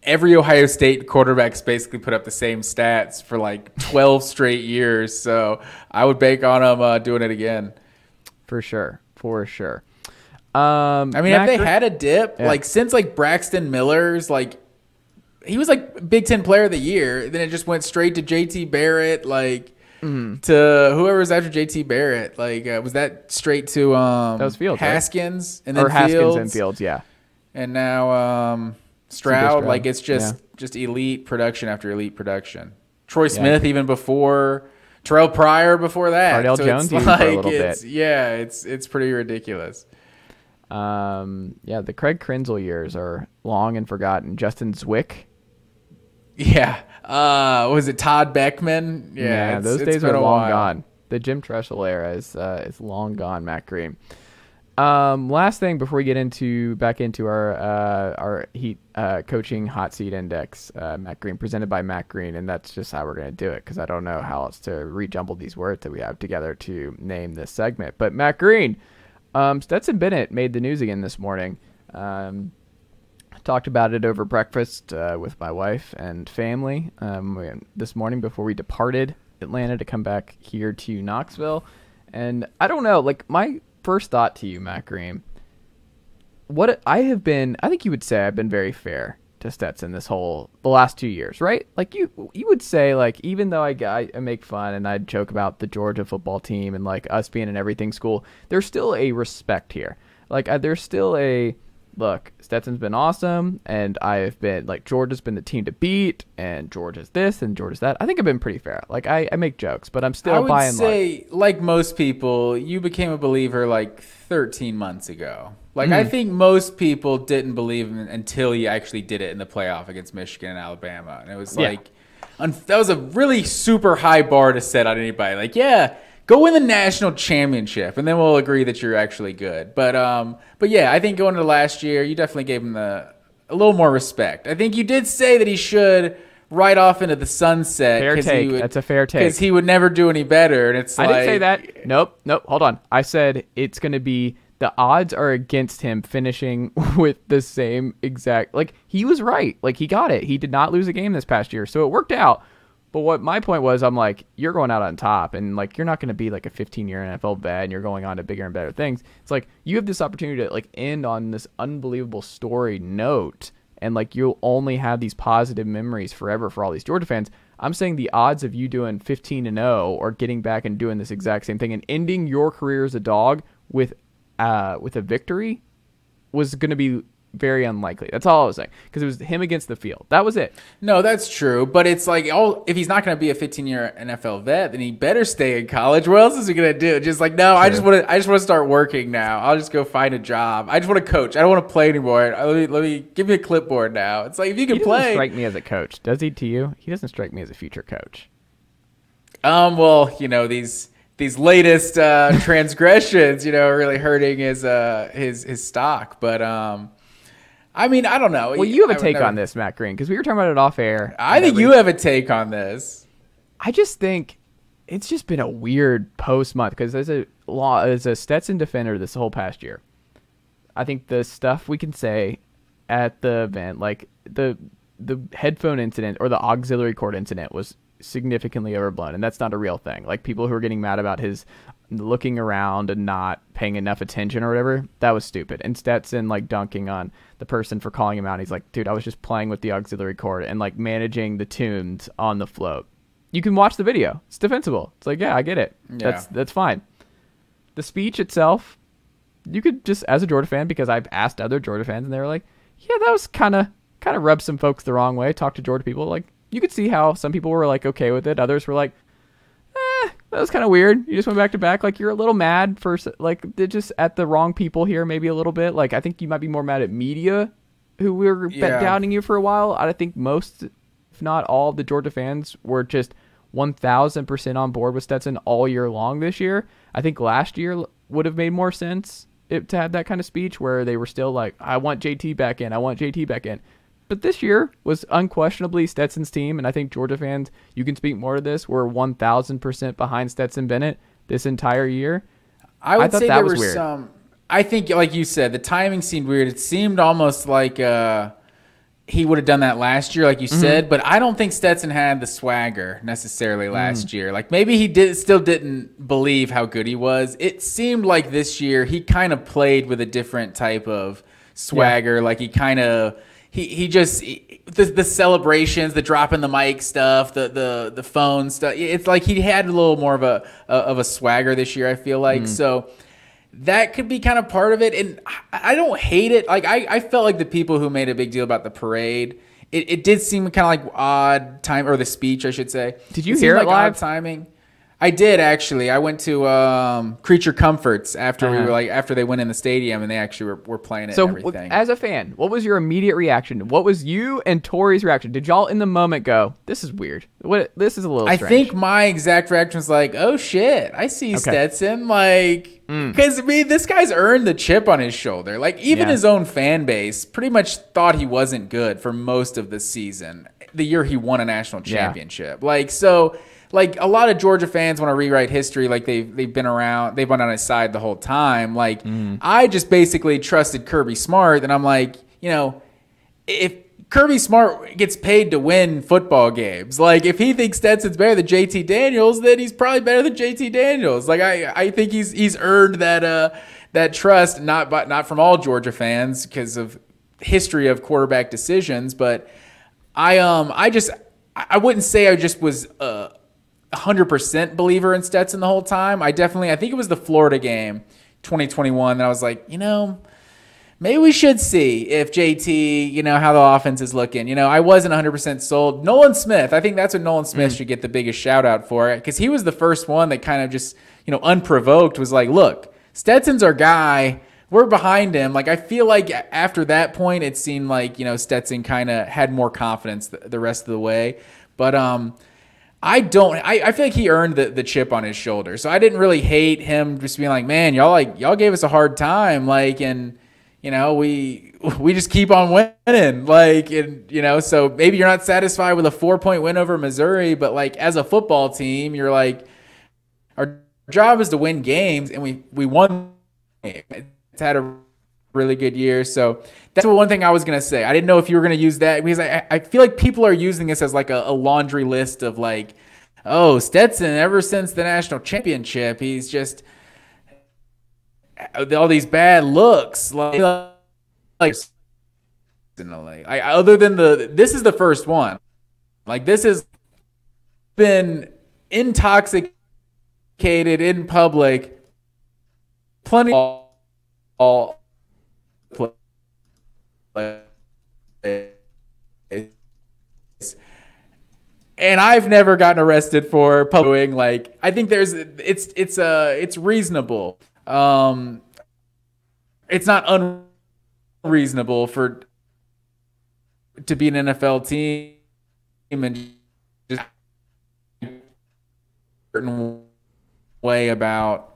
every Ohio State quarterback's basically put up the same stats for like 12 straight years. So I would bank on them doing it again. For sure. I mean, if they had a dip, like since like Braxton Miller's like, he was like Big Ten Player of the Year. Then it just went straight to JT Barrett, like to whoever was after JT Barrett. Like, was that straight to that was Fields, Haskins, right? and then Haskins and Fields, yeah. And now Stroud. Like it's just elite production after elite production. Troy Smith even before. Terrell Pryor before that. Cardale Jones for a little bit. Yeah, it's pretty ridiculous. The Craig Krenzel years are long and forgotten. Justin Zwick. Yeah. Was it Todd Beckman? Yeah, those days are long gone. The Jim Tressel era is long gone, Matt Green. Last thing before we get back into our Heat coaching hot seat index, Matt Green, presented by Matt Green, and that's just how we're going to do it because I don't know how else to rejumble these words that we have together to name this segment. But Matt Green, Stetson Bennett made the news again this morning. Talked about it over breakfast with my wife and family this morning before we departed Atlanta to come back here to Knoxville. And I don't know, like my first thought to you, Matt Green, I think you would say I've been very fair to Stetson the last 2 years, right? Like you would say, like, even though I make fun and I joke about the Georgia football team and like us being an everything school, there's still a respect here. Like there's still a look, Stetson's been awesome, and I've been like Georgia's been the team to beat, and Georgia's this and Georgia's that. I think I've been pretty fair. Like I make jokes, but I'm still by and large. I would say, like most people, you became a believer like 13 months ago. Like I think most people didn't believe him until he actually did it in the playoff against Michigan and Alabama, and it was like that was a really super high bar to set on anybody. Like go win the national championship, and then we'll agree that you're actually good. But yeah, I think going into last year, you definitely gave him a little more respect. I think you did say that he should ride off into the sunset. Fair take. That's a fair take. Because he would never do any better. And it's I didn't say that. Nope. Hold on. I said it's going to be the odds are against him finishing with the same exact. Like he was right. Like he got it. He did not lose a game this past year, so it worked out. But what my point was, I'm like, you're going out on top, and like you're not going to be like a 15-year NFL vet, and you're going on to bigger and better things. It's like you have this opportunity to like end on this unbelievable story note, and like you'll only have these positive memories forever for all these Georgia fans. I'm saying the odds of you doing 15-0 or getting back and doing this exact same thing and ending your career as a dog with a victory was going to be very unlikely. That's all I was saying, because it was him against the field. That was it. No, that's true, but it's like, if he's not going to be a 15-year NFL vet, then he better stay in college. What else is he going to do? Just like, no, true. I just want to start working now. I'll just go find a job. I just want to coach. I don't want to play anymore. Let me give me a clipboard now. It's like, if you can play. He doesn't strike me as a coach, does he? To you, he doesn't strike me as a future coach. Well, these latest transgressions, are really hurting his stock, but I mean, I don't know. Well, you have a take on this, Matt Green, because we were talking about it off air. I think you have a take on this. I just think it's just been a weird post-month, because as a Stetson defender this whole past year, I think the stuff we can say at the event, like the headphone incident or the auxiliary cord incident, was significantly overblown, and that's not a real thing. Like people who are getting mad about his looking around and not paying enough attention or whatever, that was stupid. And Stetson like dunking on the person for calling him out. He's like, dude, I was just playing with the auxiliary cord and like managing the tunes on the float. you can watch the video. It's defensible. It's like, yeah, I get it. Yeah. That's fine. The speech itself, you could just, as a Georgia fan, because I've asked other Georgia fans, and they were like, yeah, that was kind of rubbed some folks the wrong way. Talk to Georgia people. Like, you could see how some people were, like, okay with it. Others were like, that was kind of weird. You just went back to back. Like, you're a little mad for, like, they're just at the wrong people here, maybe a little bit. Like, I think you might be more mad at media who were doubting you for a while. I think most, if not all, of the Georgia fans were just 1,000% on board with Stetson all year long this year. I think last year would have made more sense to have that kind of speech where they were still like, I want JT back in. I want JT back in. But this year was unquestionably Stetson's team, and I think Georgia fans, you can speak more to this, were 1,000% behind Stetson Bennett this entire year. I would say there were weird. some. I think, like you said, the timing seemed weird. It seemed almost like he would have done that last year, like you said. But I don't think Stetson had the swagger necessarily last year. Like, maybe he still didn't believe how good he was. It seemed like this year he kind of played with a different type of swagger. Yeah. Like, he kind of he just the celebrations, the dropping the mic stuff, the phone stuff. It's like he had a little more of a swagger this year, I feel like. So that could be kind of part of it. And I don't hate it. Like, I felt like the people who made a big deal about the parade, it did seem kind of like odd time, or the speech, I should say. Did you hear it live? Odd timing. I did, actually. I went to Creature Comforts after after they went in the stadium, and they actually were playing it. So, and everything. As a fan, what was your immediate reaction? What was you and Tori's reaction? Did y'all in the moment go, "This is weird. This is a little strange"? I think my exact reaction was like, "Oh shit, I see Stetson." Like, because I mean, this guy's earned the chip on his shoulder. Like, even his own fan base pretty much thought he wasn't good for most of the season. The year he won a national championship, Like, a lot of Georgia fans want to rewrite history. Like, they've been around, they've been on his side the whole time. Like, I just basically trusted Kirby Smart, and I'm like, if Kirby Smart gets paid to win football games, like, if he thinks Stetson's better than JT Daniels, then he's probably better than JT Daniels. Like, I think he's earned that trust, not from all Georgia fans because of history of quarterback decisions, but I wouldn't say I just was 100% believer in Stetson the whole time. I think it was the Florida game, 2021, that I was like, maybe we should see if JT, how the offense is looking. I wasn't 100% sold. Nolan Smith, I think that's what Nolan Smith should get the biggest shout out for, because he was the first one that kind of just, unprovoked was like, look, Stetson's our guy. We're behind him. Like, I feel like after that point, it seemed like, Stetson kind of had more confidence the rest of the way. But I feel like he earned the chip on his shoulder. So I didn't really hate him just being like, man, y'all gave us a hard time. Like, and, we just keep on winning. Like, and, so maybe you're not satisfied with a 4-point win over Missouri, but like, as a football team, you're like, our job is to win games, and we won the game. It's had a really good year. So that's one thing I was going to say. I didn't know if you were going to use that, because I feel like people are using this as like a laundry list of like, oh, Stetson, ever since the national championship, he's just all these bad looks. Like other than this is the first one. Like, this has been intoxicated in public. Plenty all and I've never gotten arrested for publishing. Like, I think it's reasonable. It's not unreasonable to be an NFL team and just a certain way about,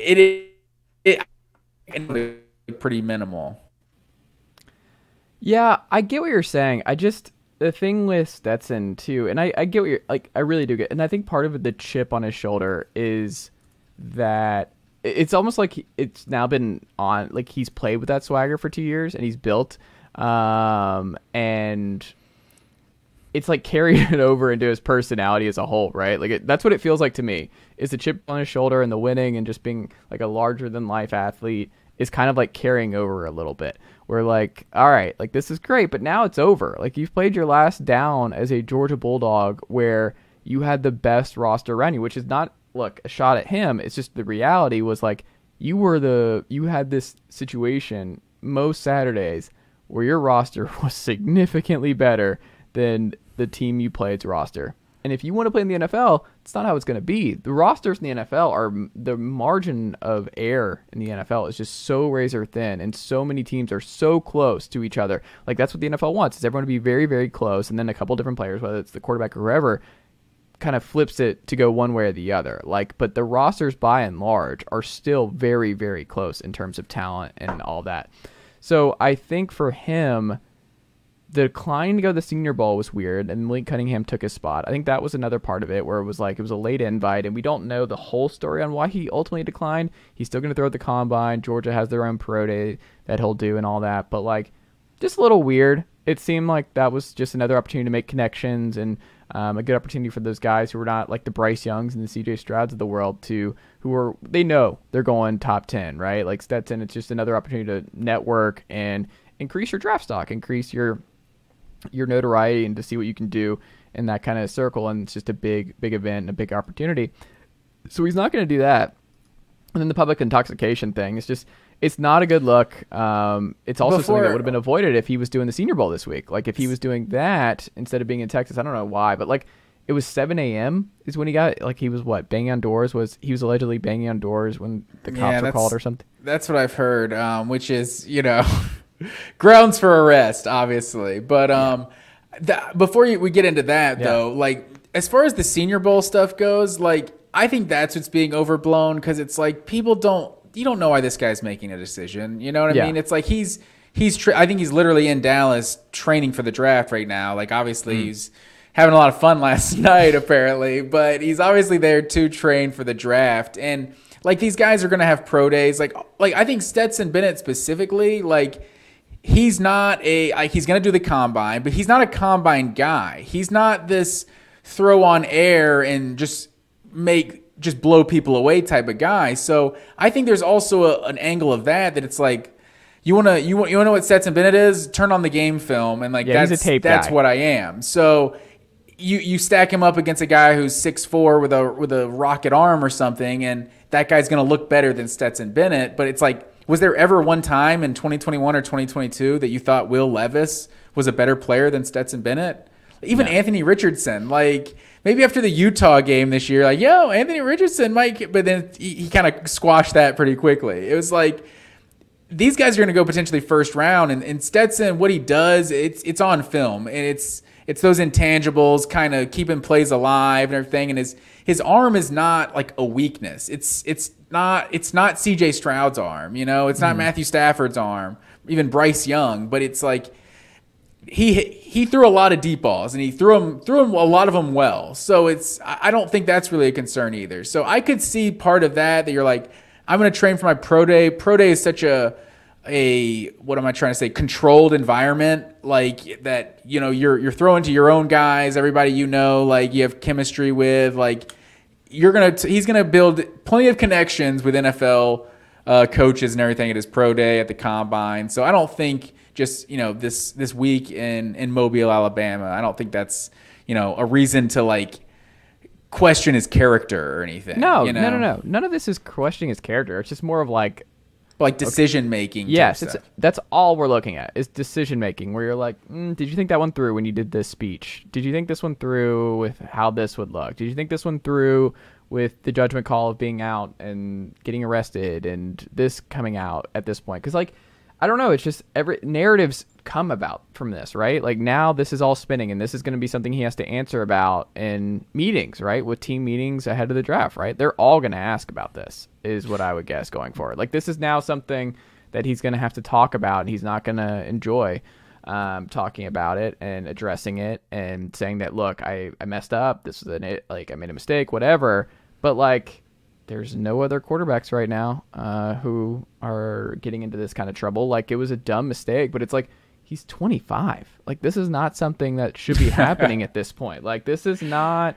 it pretty minimal. Yeah, I get what you're saying. The thing with Stetson too, and I get what you're like, I really do get, and I think part of the chip on his shoulder is that it's almost like it's now been on, like, he's played with that swagger for 2 years and he's built, and it's like carried it over into his personality as a whole, right? Like, that's what it feels like to me, is the chip on his shoulder and the winning and just being like a larger than life athlete. is kind of like carrying over a little bit. We're like, all right, like this is great, but now it's over. Like you've played your last down as a Georgia Bulldog where you had the best roster around you, which is not, look, a shot at him. It's just the reality was like you had this situation most Saturdays where your roster was significantly better than the team you played's roster. And if you want to play in the NFL, it's not how it's going to be. The rosters in the NFL the margin of error in the NFL is just so razor thin, and so many teams are so close to each other. Like that's what the NFL wants, is everyone to be very, very close, and then a couple different players, whether it's the quarterback or whoever, kind of flips it to go one way or the other. Like, but the rosters by and large are still very, very close in terms of talent and all that. So I think for him, the decline to go to the Senior Bowl was weird, and Malik Cunningham took his spot. I think that was another part of it where it was like it was a late invite, and we don't know the whole story on why he ultimately declined. He's still going to throw at the Combine. Georgia has their own pro day that he'll do and all that, but like just a little weird. It seemed like that was just another opportunity to make connections and a good opportunity for those guys who were not like the Bryce Youngs and the CJ Strouds of the world they know they're going top 10, right? Like Stetson, it's just another opportunity to network and increase your draft stock, increase your notoriety, and to see what you can do in that kind of circle. And it's just a big event and a big opportunity. So he's not going to do that. And then the public intoxication thing, it's not a good look. It's also something that would have been avoided if he was doing the Senior Bowl this week. Like if he was doing that instead of being in Texas, I don't know why, but like it was 7 a.m. is when he got, like he was banging on doors, he was allegedly banging on doors when the cops were called or something. That's what I've heard, which is, grounds for arrest, obviously. But before we get into that, though, like as far as the Senior Bowl stuff goes, like I think that's what's being overblown, because it's like you don't know why this guy's making a decision. You know what I mean? It's like I think he's literally in Dallas training for the draft right now. Like obviously he's having a lot of fun last night apparently, but he's obviously there to train for the draft. And like these guys are going to have pro days. Like I think Stetson Bennett specifically, like he's not he's going to do the Combine, but he's not a Combine guy. He's not this throw on air and just blow people away type of guy. So I think there's also an angle of that it's like you want to know what Stetson Bennett is? Turn on the game film, and like he's a tape that's guy. what I am. So you stack him up against a guy who's 6'4" with a rocket arm or something, and that guy's going to look better than Stetson Bennett. But it's like, was there ever one time in 2021 or 2022 that you thought Will Levis was a better player than Stetson Bennett? Even Anthony Richardson, like maybe after the Utah game this year, like, Anthony Richardson might, but then he kind of squashed that pretty quickly. It was like, these guys are going to go potentially first round, and Stetson, what he does, it's on film, and it's those intangibles, kind of keeping plays alive and everything. And his arm is not like a weakness. It's not CJ Stroud's arm, it's not Matthew Stafford's arm, even Bryce Young, but it's like he threw a lot of deep balls, and he threw them a lot of them well. So I don't think that's really a concern either. So I could see part of that you're like, I'm going to train for my pro day. Pro day is such a what am I trying to say? Controlled environment, like that. You're throwing to your own guys, everybody like you have chemistry with. Like he's gonna build plenty of connections with NFL coaches and everything at his pro day, at the Combine. So I don't think just this week in Mobile, Alabama, I don't think that's a reason to like question his character or anything. No. None of this is questioning his character. It's just more of like decision making. Yes, that's all we're looking at is decision making. Where you're like, did you think that one through when you did this speech? Did you think this one through with how this would look? Did you think this one through with the judgment call of being out and getting arrested and this coming out at this point? Because like, I don't know. It's just narratives come about from this, right? Like now this is all spinning, and this is going to be something he has to answer about in meetings, right? With team meetings ahead of the draft, right? They're all going to ask about this, is what I would guess going forward. Like this is now something that he's going to have to talk about, and he's not going to enjoy talking about it and addressing it and saying that, look, I messed up. This was I made a mistake, whatever. But like, there's no other quarterbacks right now who are getting into this kind of trouble. Like, it was a dumb mistake, but it's like, he's 25. Like, this is not something that should be happening at this point. Like, this is not,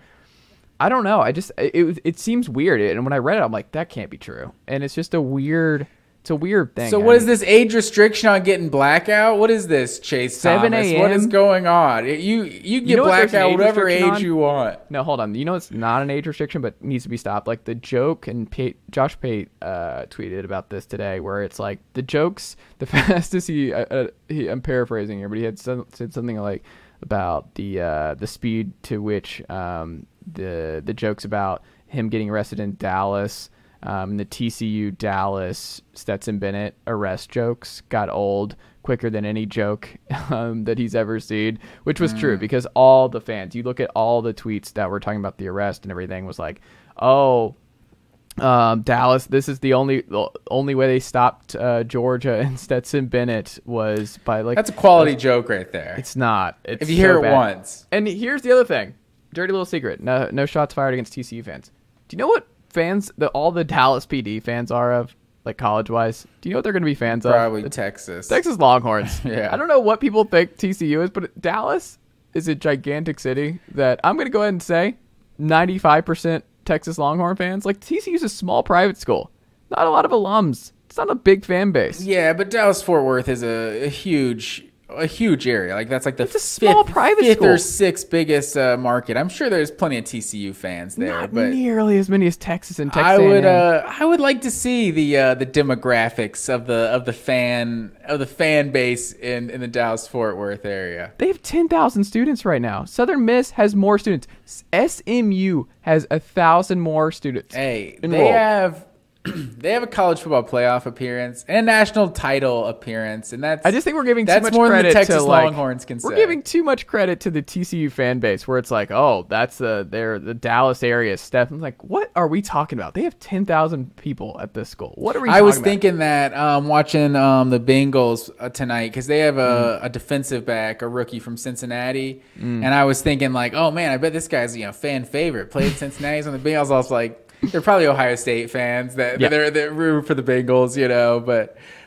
I don't know. It seems weird. And when I read it, I'm like, that can't be true. And it's just a weird It's a weird thing. So what is this age restriction on getting blackout? What is this, Chase 7 Thomas? a.m.? What is going on? You get blackout whatever age you want. No, hold on. You know it's not an age restriction, but needs to be stopped. Like the joke, and Josh Pate tweeted about this today, where it's like the jokes, the fastest I'm paraphrasing here, but he had said something like about the speed to which the jokes about him getting arrested in Dallas. The TCU Dallas Stetson Bennett arrest jokes got old quicker than any joke that he's ever seen, which was true because all the fans, you look at all the tweets that were talking about the arrest and everything was like, Dallas, this is the only way they stopped Georgia and Stetson Bennett was by like. That's a quality joke right there. It's not. It's if you hear it bad. once. And here's the other thing, dirty little secret. No shots fired against TCU fans. Do you know what fans all the Dallas PD fans are of, like college wise? Do you know what they're going to be fans of? Probably Texas Longhorns. Yeah. I don't know what people think TCU is, but Dallas is a gigantic city that I'm going to go ahead and say 95% Texas Longhorn fans. Like TCU is a small private school, not a lot of alums. It's not a big fan base. Yeah, but Dallas Fort Worth is a huge area. Like that's like the small private fifth school. or sixth biggest market. I'm sure there's plenty of TCU fans there, Not but nearly as many as Texas and Texas. I would like to see the demographics of the fan base in the Dallas Fort Worth area. They have 10,000 students right now. Southern Miss has more students. SMU has 1,000 more students. Hey, enrolled. They have a college football playoff appearance and a national title appearance, and that's. I just think we're giving too much more credit than the Texas to like, Longhorns can say. We're giving too much credit to the TCU fan base, where it's like, oh, that's the Dallas area stuff. I'm like, what are we talking about? They have 10,000 people at this school. What are we? I was about? thinking that watching the Bengals tonight because they have a defensive back, a rookie from Cincinnati, and I was thinking like, oh man, I bet this guy's fan favorite. Played Cincinnati's on the Bengals. I was like. They're probably Ohio State fans that they're root for the Bengals,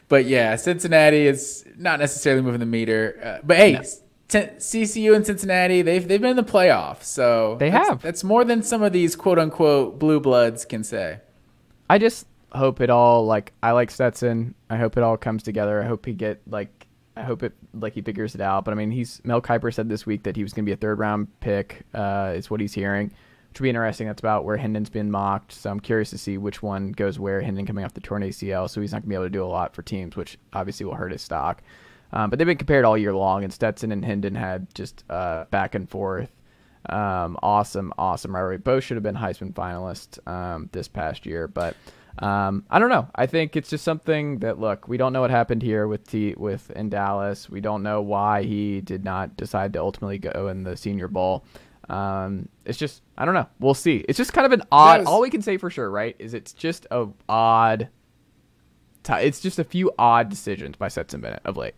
but yeah, Cincinnati is not necessarily moving the meter. But hey, CCU and Cincinnati, they've been in the playoffs, so that's more than some of these quote unquote blue bloods can say. I just hope it all I like Stetson. I hope it all comes together. I hope he he figures it out. But I mean, Mel Kiper said this week that he was going to be a 3rd round pick. Is what he's hearing. Which would be interesting. That's about where Hendon's been mocked. So I'm curious to see which one goes where. Hendon coming off the torn ACL, so he's not going to be able to do a lot for teams, which obviously will hurt his stock. But they've been compared all year long, and Stetson and Hendon had just back and forth. Awesome rivalry. Both should have been Heisman finalists this past year. But I don't know. I think it's just something that, look, we don't know what happened here in Dallas. We don't know why he did not decide to ultimately go in the Senior Bowl. It's just, I don't know. We'll see. It's just kind of an odd, all we can say for sure, right, is it's just it's just a few odd decisions by Stetson Bennett of late.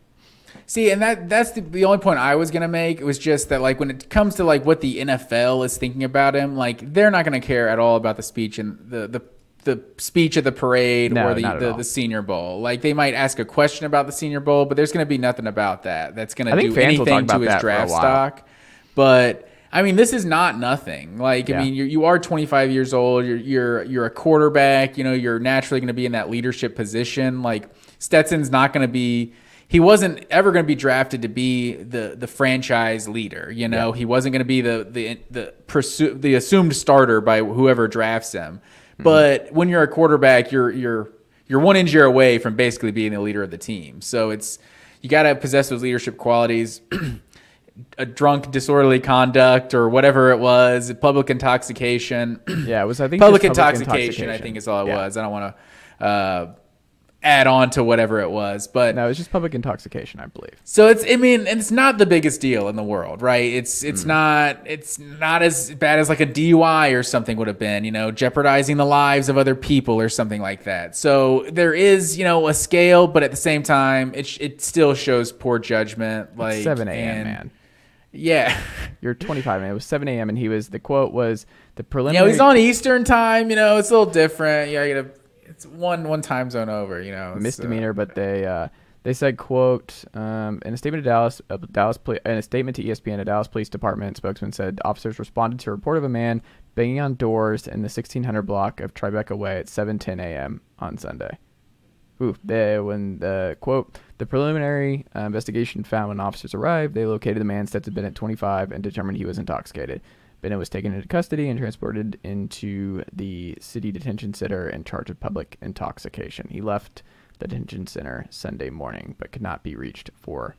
See, and that's the only point I was going to make. It was just that, like, when it comes to, like, what the NFL is thinking about him, like, they're not going to care at all about the speech and the speech at the parade or the Senior Bowl. Like, they might ask a question about the Senior Bowl, but there's going to be nothing about that that's going to do anything to his draft stock. But I mean, this is not nothing. Like, I mean, you are 25 years old. You're a quarterback. You're naturally going to be in that leadership position. Like, Stetson's not going to be. He wasn't ever going to be drafted to be the franchise leader. He wasn't going to be the assumed starter by whoever drafts him. Mm-hmm. But when you're a quarterback, you're 1 injury away from basically being the leader of the team. So you got to possess those leadership qualities. A drunk, disorderly conduct, or whatever it was, public intoxication. Yeah, it was. I think public intoxication. I think is all it was. I don't want to add on to whatever it was, but no, it was just public intoxication, I believe. So it's not the biggest deal in the world, right? It's not as bad as like a DUI or something would have been, jeopardizing the lives of other people or something like that. So there is, a scale, but at the same time, it still shows poor judgment. Like, it's 7 a.m., man. Yeah. You're 25, man. It was 7 a.m. and the quote was the preliminary. Yeah, he's on Eastern time, it's a little different. It's one time zone over, misdemeanor, but they said, quote, in a statement to in a statement to ESPN, a Dallas Police Department spokesman said officers responded to a report of a man banging on doors in the 1600 block of Tribeca Way at 7:10 a.m. on Sunday. When the quote, the preliminary investigation found when officers arrived, they located the man, Stetson Bennett, 25, and determined he was intoxicated. Bennett was taken into custody and transported into the city detention center in charge of public intoxication. He left the detention center Sunday morning, but could not be reached for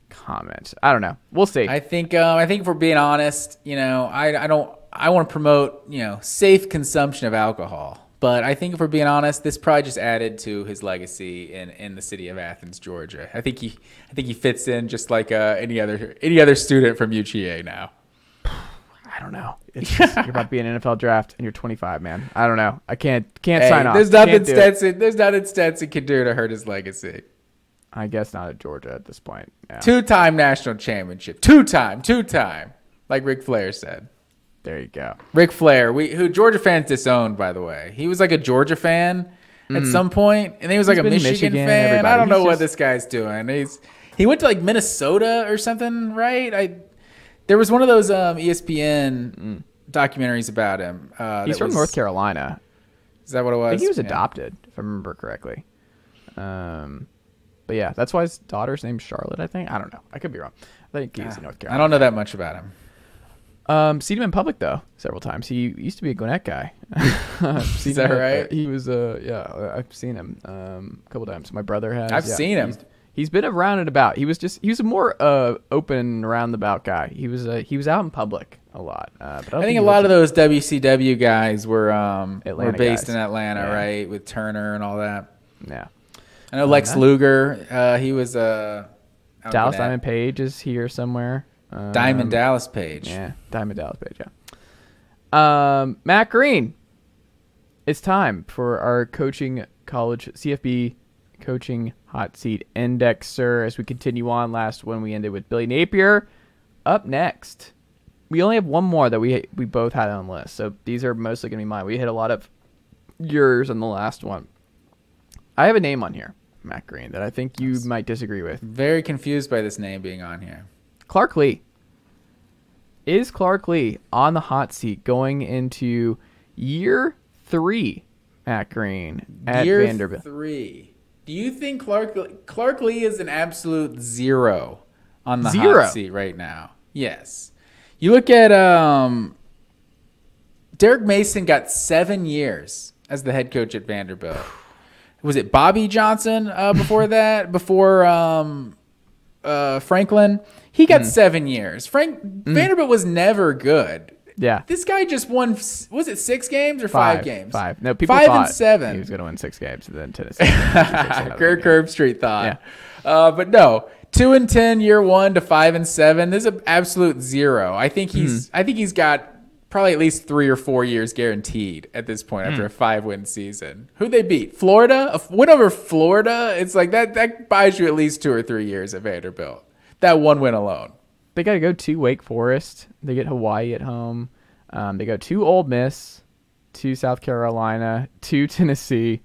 comment. I don't know. We'll see. I think if we're being honest, I want to promote, safe consumption of alcohol. But I think if we're being honest, this probably just added to his legacy in the city of Athens, Georgia. I think he fits in just like any other student from UGA now. I don't know. It's just, you're about to be in an NFL draft and you're 25, man. I don't know. I can't sign off. There's nothing Stetson can do to hurt his legacy. I guess not at Georgia at this point. Yeah. 2-time national championship. Two-time. Like Ric Flair said. There you go. Ric Flair, who Georgia fans disowned, by the way. He was like a Georgia fan at some point, and then he was like a Michigan fan. Everybody. I don't know what this guy's doing. He went to like Minnesota or something, right? There was one of those ESPN documentaries about him. He's from North Carolina. Is that what it was? I think he was adopted, if I remember correctly. But yeah, that's why his daughter's name's Charlotte, I think. I don't know. I could be wrong. I think he's in North Carolina. I don't know that much about him. Seen him in public though several times. He used to be a Gwinnett guy. Is that right? He was I've seen him a couple times. My brother has. I've seen him. He's been around and about. He was a more open around the about guy. He was out in public a lot. But I think a lot of those WCW guys were based guys. In Atlanta, Yeah. right? With Turner and all that. Yeah. I know Lex Luger. He was Dallas Diamond Page is here somewhere. Diamond Dallas Page. Yeah, Diamond Dallas Page, yeah. Matt Green. It's time for our coaching college CFB coaching hot seat indexer as we continue on. Last one we ended with Billy Napier. Up next, we only have one more that we both had on the list, so these are mostly going to be mine. We hit a lot of yours on the last one. I have a name on here, Matt Green, that I think you might disagree with. Very confused by this name being on here. Clark Lea. Is Clark Lea on the hot seat going into year 3, Matt Green, at Vanderbilt? Year 3. Do you think Clark Lea is an absolute zero on the hot seat right now? Yes. You look at Derek Mason got 7 years as the head coach at Vanderbilt. Was it Bobby Johnson before that? Before Franklin? He got 7 years. Vanderbilt was never good. Yeah. This guy just won, was it 6 games or 5 games? 5. No, people 5 thought and 7. he was going to win 6 games, and then Tennessee. Curb Street thought. Yeah. But no, 2-10 year 1 to 5-7. This is an absolute zero. I think he's got probably at least 3 or 4 years guaranteed at this point after a 5-win season. Who'd they beat? Florida? A win over Florida? It's like that buys you at least 2 or 3 years at Vanderbilt. That one win alone. They got to go to Wake Forest. They get Hawaii at home. They go to Ole Miss, to South Carolina, to Tennessee.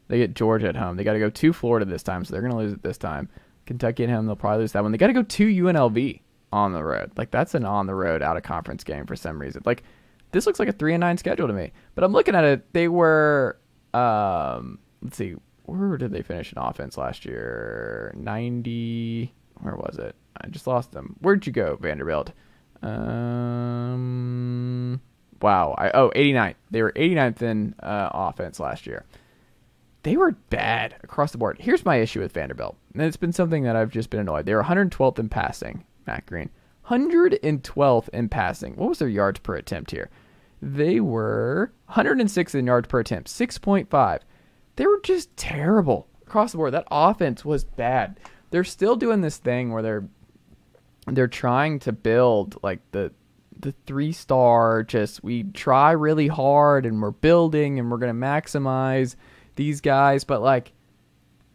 They get Georgia at home. They got to go to Florida this time, so they're going to lose it this time. Kentucky at home, they'll probably lose that one. They got to go to UNLV on the road. Like, that's an on-the-road, out-of-conference game for some reason. Like, this looks like a 3-9 schedule to me. But I'm looking at it. They were, let's see, where did they finish in offense last year? 90, where was it? I just lost them. Where'd you go, Vanderbilt? Wow. 89. They were 89th in offense last year. They were bad across the board. Here's my issue with Vanderbilt. And it's been something that I've just been annoyed. They were 112th in passing, Matt Green. 112th in passing. What was their yards per attempt here? They were 106th in yards per attempt, 6.5. They were just terrible across the board. That offense was bad. They're still doing this thing where they're trying to build like the 3-star, just we try really hard and we're building and we're going to maximize these guys, but like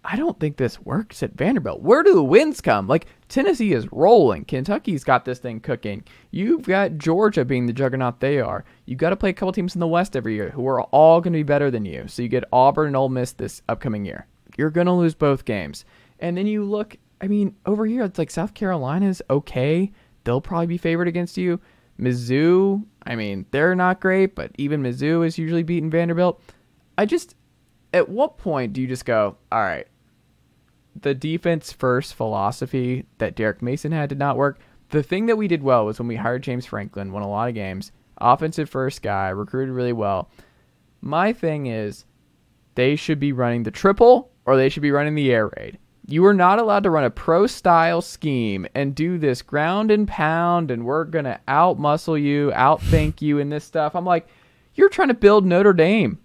I don't think this works at Vanderbilt. Where do the wins come? Like, Tennessee is rolling. Kentucky's got this thing cooking. You've got Georgia being the juggernaut they are. You've got to play a couple teams in the West every year who are all going to be better than you. So you get Auburn and Ole Miss this upcoming year. You're going to lose both games. And then you look, I mean, over here, it's like South Carolina's okay. They'll probably be favored against you. Mizzou, I mean, they're not great, but even Mizzou is usually beating Vanderbilt. At what point do you just go, all right, the defense first philosophy that Derek Mason had did not work. The thing that we did well was when we hired James Franklin, won a lot of games, offensive first guy, recruited really well. My thing is they should be running the triple or they should be running the air raid. You are not allowed to run a pro-style scheme and do this ground and pound and we're going to out-muscle you, out-think you and this stuff. I'm like, you're trying to build Notre Dame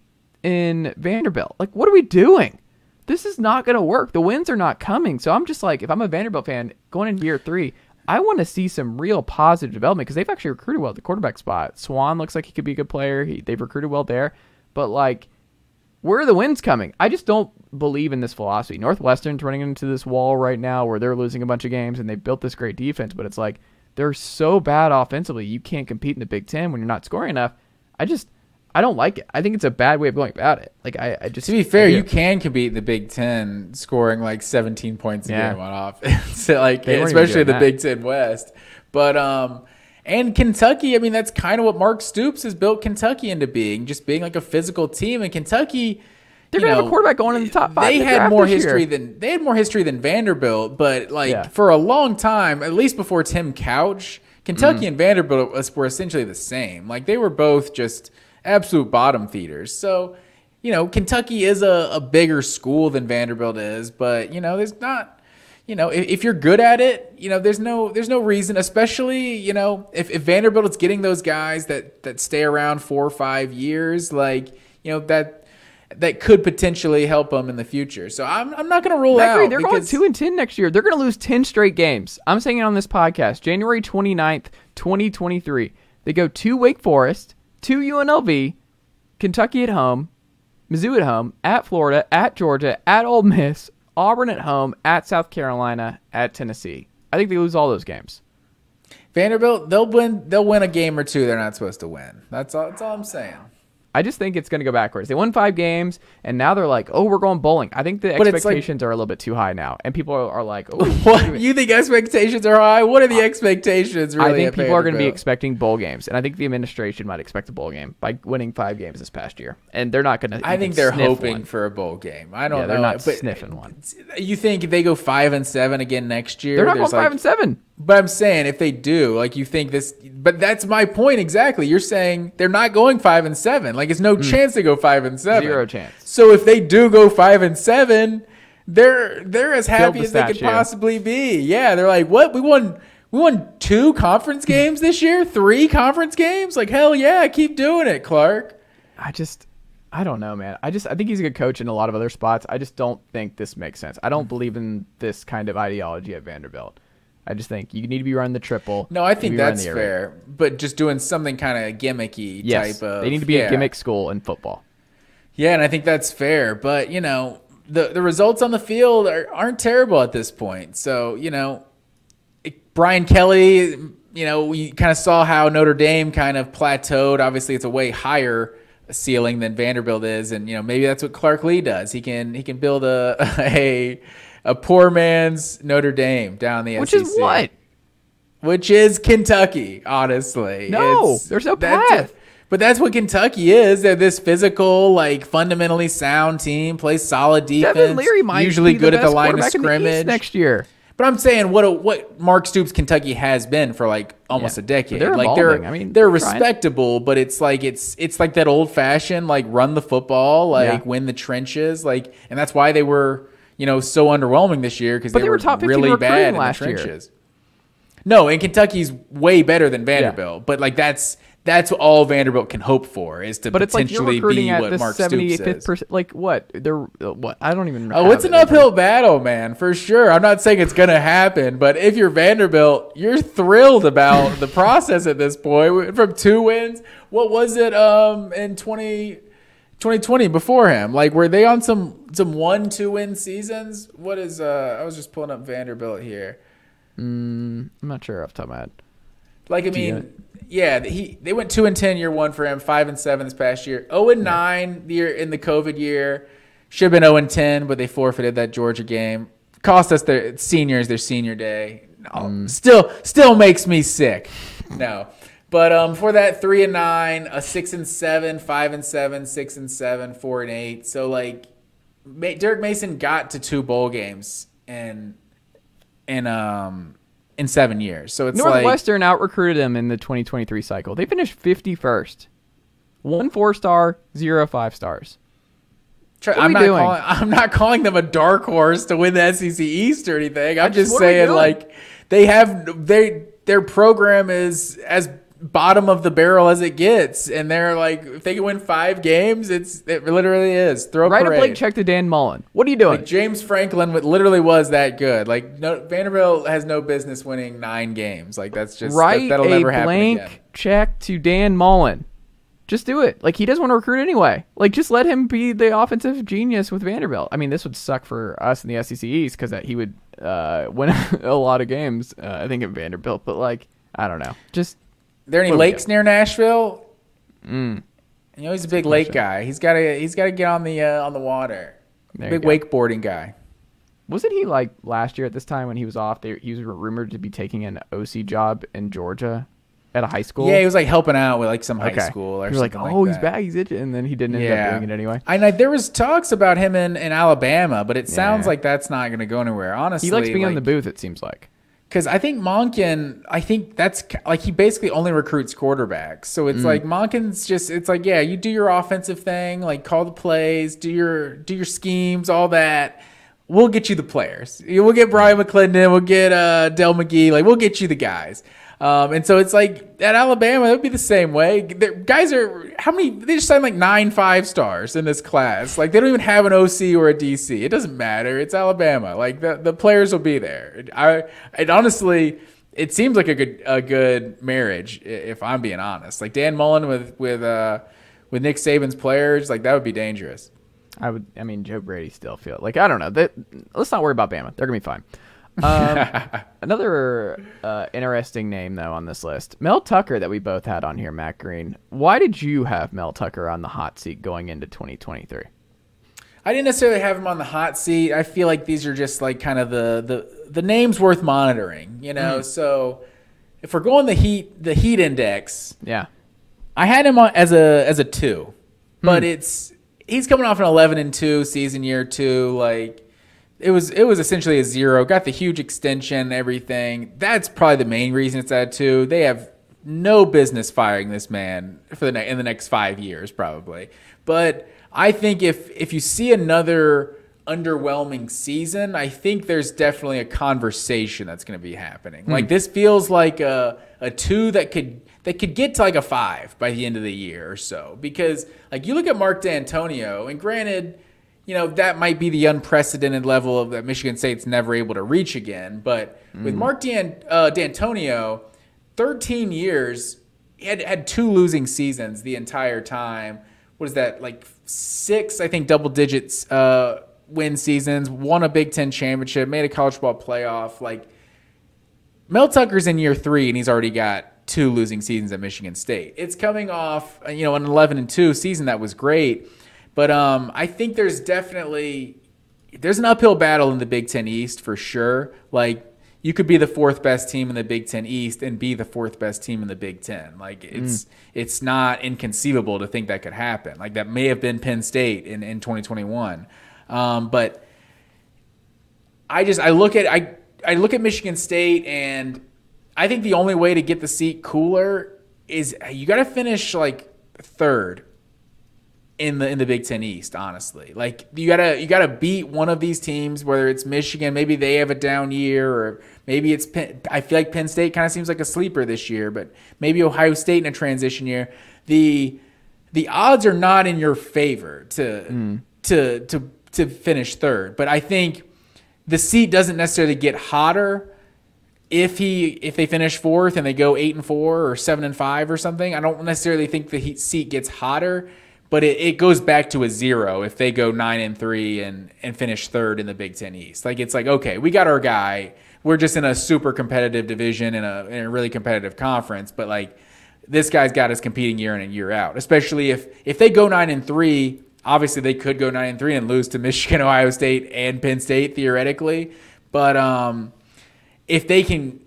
in Vanderbilt. Like, what are we doing? This is not going to work. The wins are not coming. So I'm just like, if I'm a Vanderbilt fan going into year 3, I want to see some real positive development because they've actually recruited well at the quarterback spot. Swan looks like he could be a good player. They've recruited well there. But, like, where are the wins coming? I just don't believe in this philosophy. Northwestern's running into this wall right now where they're losing a bunch of games and they built this great defense, but it's like they're so bad offensively. You can't compete in the Big Ten when you're not scoring enough. I don't like it. I think it's a bad way of going about it. Like I just, to be fair, you can compete in the Big Ten scoring like 17 points a game on offense, so like especially in the Big Ten West. But and Kentucky, I mean, that's kind of what Mark Stoops has built Kentucky into being, just being like a physical team. And Kentucky, they're gonna have a quarterback going in the top 5. They had more history than Vanderbilt, but for a long time, at least before Tim Couch, Kentucky and Vanderbilt were essentially the same. Like they were both just absolute bottom feeders. So, Kentucky is a bigger school than Vanderbilt is, but there's not. If you're good at it, there's no reason, especially, if Vanderbilt is getting those guys that stay around 4 or 5 years, like, that could potentially help them in the future. So I'm not going to rule out. They're going 2-10 next year. They're going to lose 10 straight games. I'm saying it on this podcast, January 29th, 2023. They go to Wake Forest, to UNLV, Kentucky at home, Mizzou at home, at Florida, at Georgia, at Ole Miss, Auburn at home, at South Carolina, at Tennessee. I think they lose all those games. Vanderbilt, they'll win a game or two they're not supposed to win. That's all I'm saying. I just think it's going to go backwards. They won 5 games, and now they're like, oh, we're going bowling. I think the expectations are a little bit too high now. And people are like, oh. What? You think expectations are high? What are the expectations really? I think people are going to be expecting bowl games. And I think the administration might expect a bowl game by winning 5 games this past year. And they're not going to. I think they're hoping for a bowl game. I don't know. They're not sniffing one. You think if they go 5-7 again next year? They're not going 5-7. But I'm saying if they do, like you think this, but that's my point exactly. You're saying they're not going 5-7. Like it's no chance to go 5-7. 0 chance. So if they do go 5-7, they're as happy as they could possibly be. Yeah, they're like, what? We won 2 conference games this year, 3 conference games. Like hell yeah, keep doing it, Clark. I don't know, man. I think he's a good coach in a lot of other spots. I just don't think this makes sense. I don't believe in this kind of ideology at Vanderbilt. I just think you need to be running the triple. No, I think that's fair. But just doing something kind of gimmicky type of. They need to be a gimmick school in football. Yeah, and I think that's fair. But, the results on the field aren't terrible at this point. So, Brian Kelly, we kind of saw how Notre Dame kind of plateaued. Obviously, it's a way higher ceiling than Vanderbilt is. And, maybe that's what Clark Lea does. He can build a poor man's Notre Dame down the SEC. Which is what? Which is Kentucky, honestly. No, there's no path. But that's what Kentucky is. They're this physical, like fundamentally sound team, plays solid defense. Devin Leary might usually be good the at the best line of quarterback in the scrimmage East next year. But I'm saying what Mark Stoops Kentucky has been for like almost a decade. They're like evolving. they're respectable, but it's like that old fashioned like run the football, like win the trenches, like, and that's why they were so underwhelming this year because they were top 15 really bad in the trenches. No, and Kentucky's way better than Vanderbilt, but like that's all Vanderbilt can hope for is to potentially be what Mark Stoops is. Like what? They're what? I don't even know. Oh, it's an uphill battle, man, for sure. I'm not saying it's going to happen, but if you're Vanderbilt, you're thrilled about the process at this point. From 2 wins, what was it in 2020 before him? Like, were they on some 1-2 win seasons? What is I was just pulling up Vanderbilt here. I'm not sure off the top of my head. Like, I mean, yeah, they went 2-10 year 1 for him, 5-7 this past year, 0-9 the year in the COVID year. Should have been 0-10, but they forfeited that Georgia game. Cost us their senior day. No, still makes me sick. No. But for that 3-9, a 6-7, 5-7, 6-7, 4-8. So like Derek Mason got to 2 bowl games in in 7 years. So it's Northwestern out-recruited them in the 2023 cycle. They finished 51st. 1 4-star, 0 5-stars. I'm not calling them a dark horse to win the SEC East or anything. I'm just saying, like, their program is as bottom of the barrel as it gets, and they're like, if they can win 5 games, it literally is. Write a blank check to Dan Mullen. What are you doing? Like, James Franklin literally was that good. Like, Vanderbilt has no business winning 9 games. Like, that's just that'll never happen again. Write a blank check to Dan Mullen. Just do it. Like, he doesn't want to recruit anyway. Like, just let him be the offensive genius with Vanderbilt. I mean, this would suck for us in the SEC East because he would win a lot of games, I think, at Vanderbilt. But, like, I don't know. Just there any lakes near Nashville? He's a big lake guy. He's got to get on the water. Big wakeboarding guy. Wasn't he, like, last year at this time when he was off, he was rumored to be taking an OC job in Georgia? At a high school? Yeah, he was like helping out with like some high school or something like that. He's back, he's itching, and then he didn't end up doing it anyway. There was talks about him in Alabama, but it sounds like that's not going to go anywhere, honestly. He likes being in the booth, it seems like. Because I think Monken, that's like he basically only recruits quarterbacks. So it's like Monken's just, it's like, yeah, you do your offensive thing, like call the plays, do your schemes, all that. We'll get you the players. We'll get Brian McClendon, we'll get Del McGee, like we'll get you the guys. And so it's like at Alabama, it would be the same way. Guys they just signed like 9 5-stars in this class. Like they don't even have an OC or a DC. It doesn't matter. It's Alabama. Like the players will be there. Honestly, it seems like a good marriage if I'm being honest. Like Dan Mullen with Nick Saban's players, like that would be dangerous. Joe Brady still feel like, I don't know. Let's not worry about Bama. They're going to be fine. Another interesting name, though, on this list. Mel Tucker that we both had on here, Matt Green. Why did you have Mel Tucker on the hot seat going into 2023? I didn't necessarily have him on the hot seat. I feel like these are just like kind of the names worth monitoring, you know? So if we're going the heat index, I had him on as a 2. But he's coming off an 11-2 season year 2, like it was essentially a 0. Got the huge extension, everything. That's probably the main reason it's at 2. They have no business firing this man in the next 5 years, probably. But I think if you see another underwhelming season, I think there's definitely a conversation that's going to be happening. Like this feels like a 2 that could get to like a 5 by the end of the year or so. Because like you look at Mark D'Antonio, and granted, you know, that might be the unprecedented level of that Michigan State's never able to reach again. But with Mark D'Antonio, 13 years, he had 2 losing seasons the entire time. What is that, like 6, I think, double digits win seasons, won a Big Ten championship, made a college football playoff. Like Mel Tucker's in year 3, and he's already got 2 losing seasons at Michigan State. It's coming off, an 11-2 season that was great. But I think there's an uphill battle in the Big Ten East for sure. Like you could be the 4th best team in the Big Ten East and be the 4th best team in the Big Ten. Like it's not inconceivable to think that could happen. Like that may have been Penn State in 2021. But I look at Michigan State, and I think the only way to get the seat cooler is you got to finish like 3rd in the Big Ten East, honestly. Like you gotta beat one of these teams, whether it's Michigan, maybe they have a down year, or maybe it's I feel like Penn State kind of seems like a sleeper this year, but maybe Ohio State in a transition year. The odds are not in your favor to finish 3rd, but I think the seat doesn't necessarily get hotter if they finish 4th and they go 8-4 or 7-5 or something. I don't necessarily think the seat gets hotter. But it goes back to a 0 if they go 9-3 and finish 3rd in the Big Ten East. Like it's like, okay, we got our guy. We're just in a super competitive division in a really competitive conference. But like this guy's got us competing year in and year out. Especially if they go 9-3, obviously they could go 9-3 and lose to Michigan, Ohio State, and Penn State theoretically. But if they can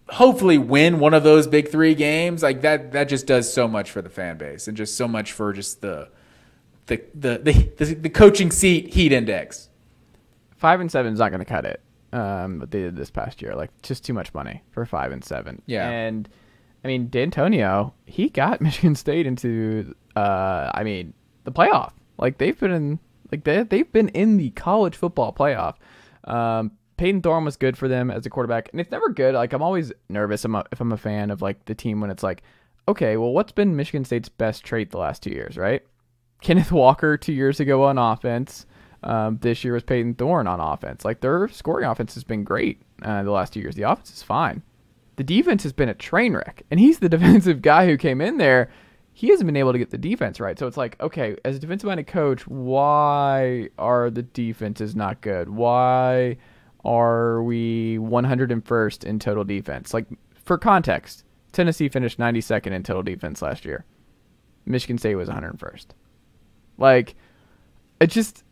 hopefully win one of those big 3 games, like that just does so much for the fan base and just so much for just the coaching seat heat index. 5-7 is not going to cut it. What they did this past year, like just too much money for 5-7. Yeah. And I mean, D'Antonio, he got Michigan State into, the playoff. Like they've been in the college football playoff. Peyton Thorne was good for them as a quarterback, and it's never good. Like I'm always nervous if I'm a fan of like the team when it's like, okay, well, what's been Michigan State's best trait the last 2 years, right? Kenneth Walker 2 years ago on offense. This year was Peyton Thorne on offense. Like their scoring offense has been great the last 2 years. The offense is fine. The defense has been a train wreck, and he's the defensive guy who came in there. He hasn't been able to get the defense right. So it's like, okay, as a defensive-minded coach, why are the defenses not good? Why are we 101st in total defense? Like, for context, Tennessee finished 92nd in total defense last year. Michigan State was 101st. Like, it's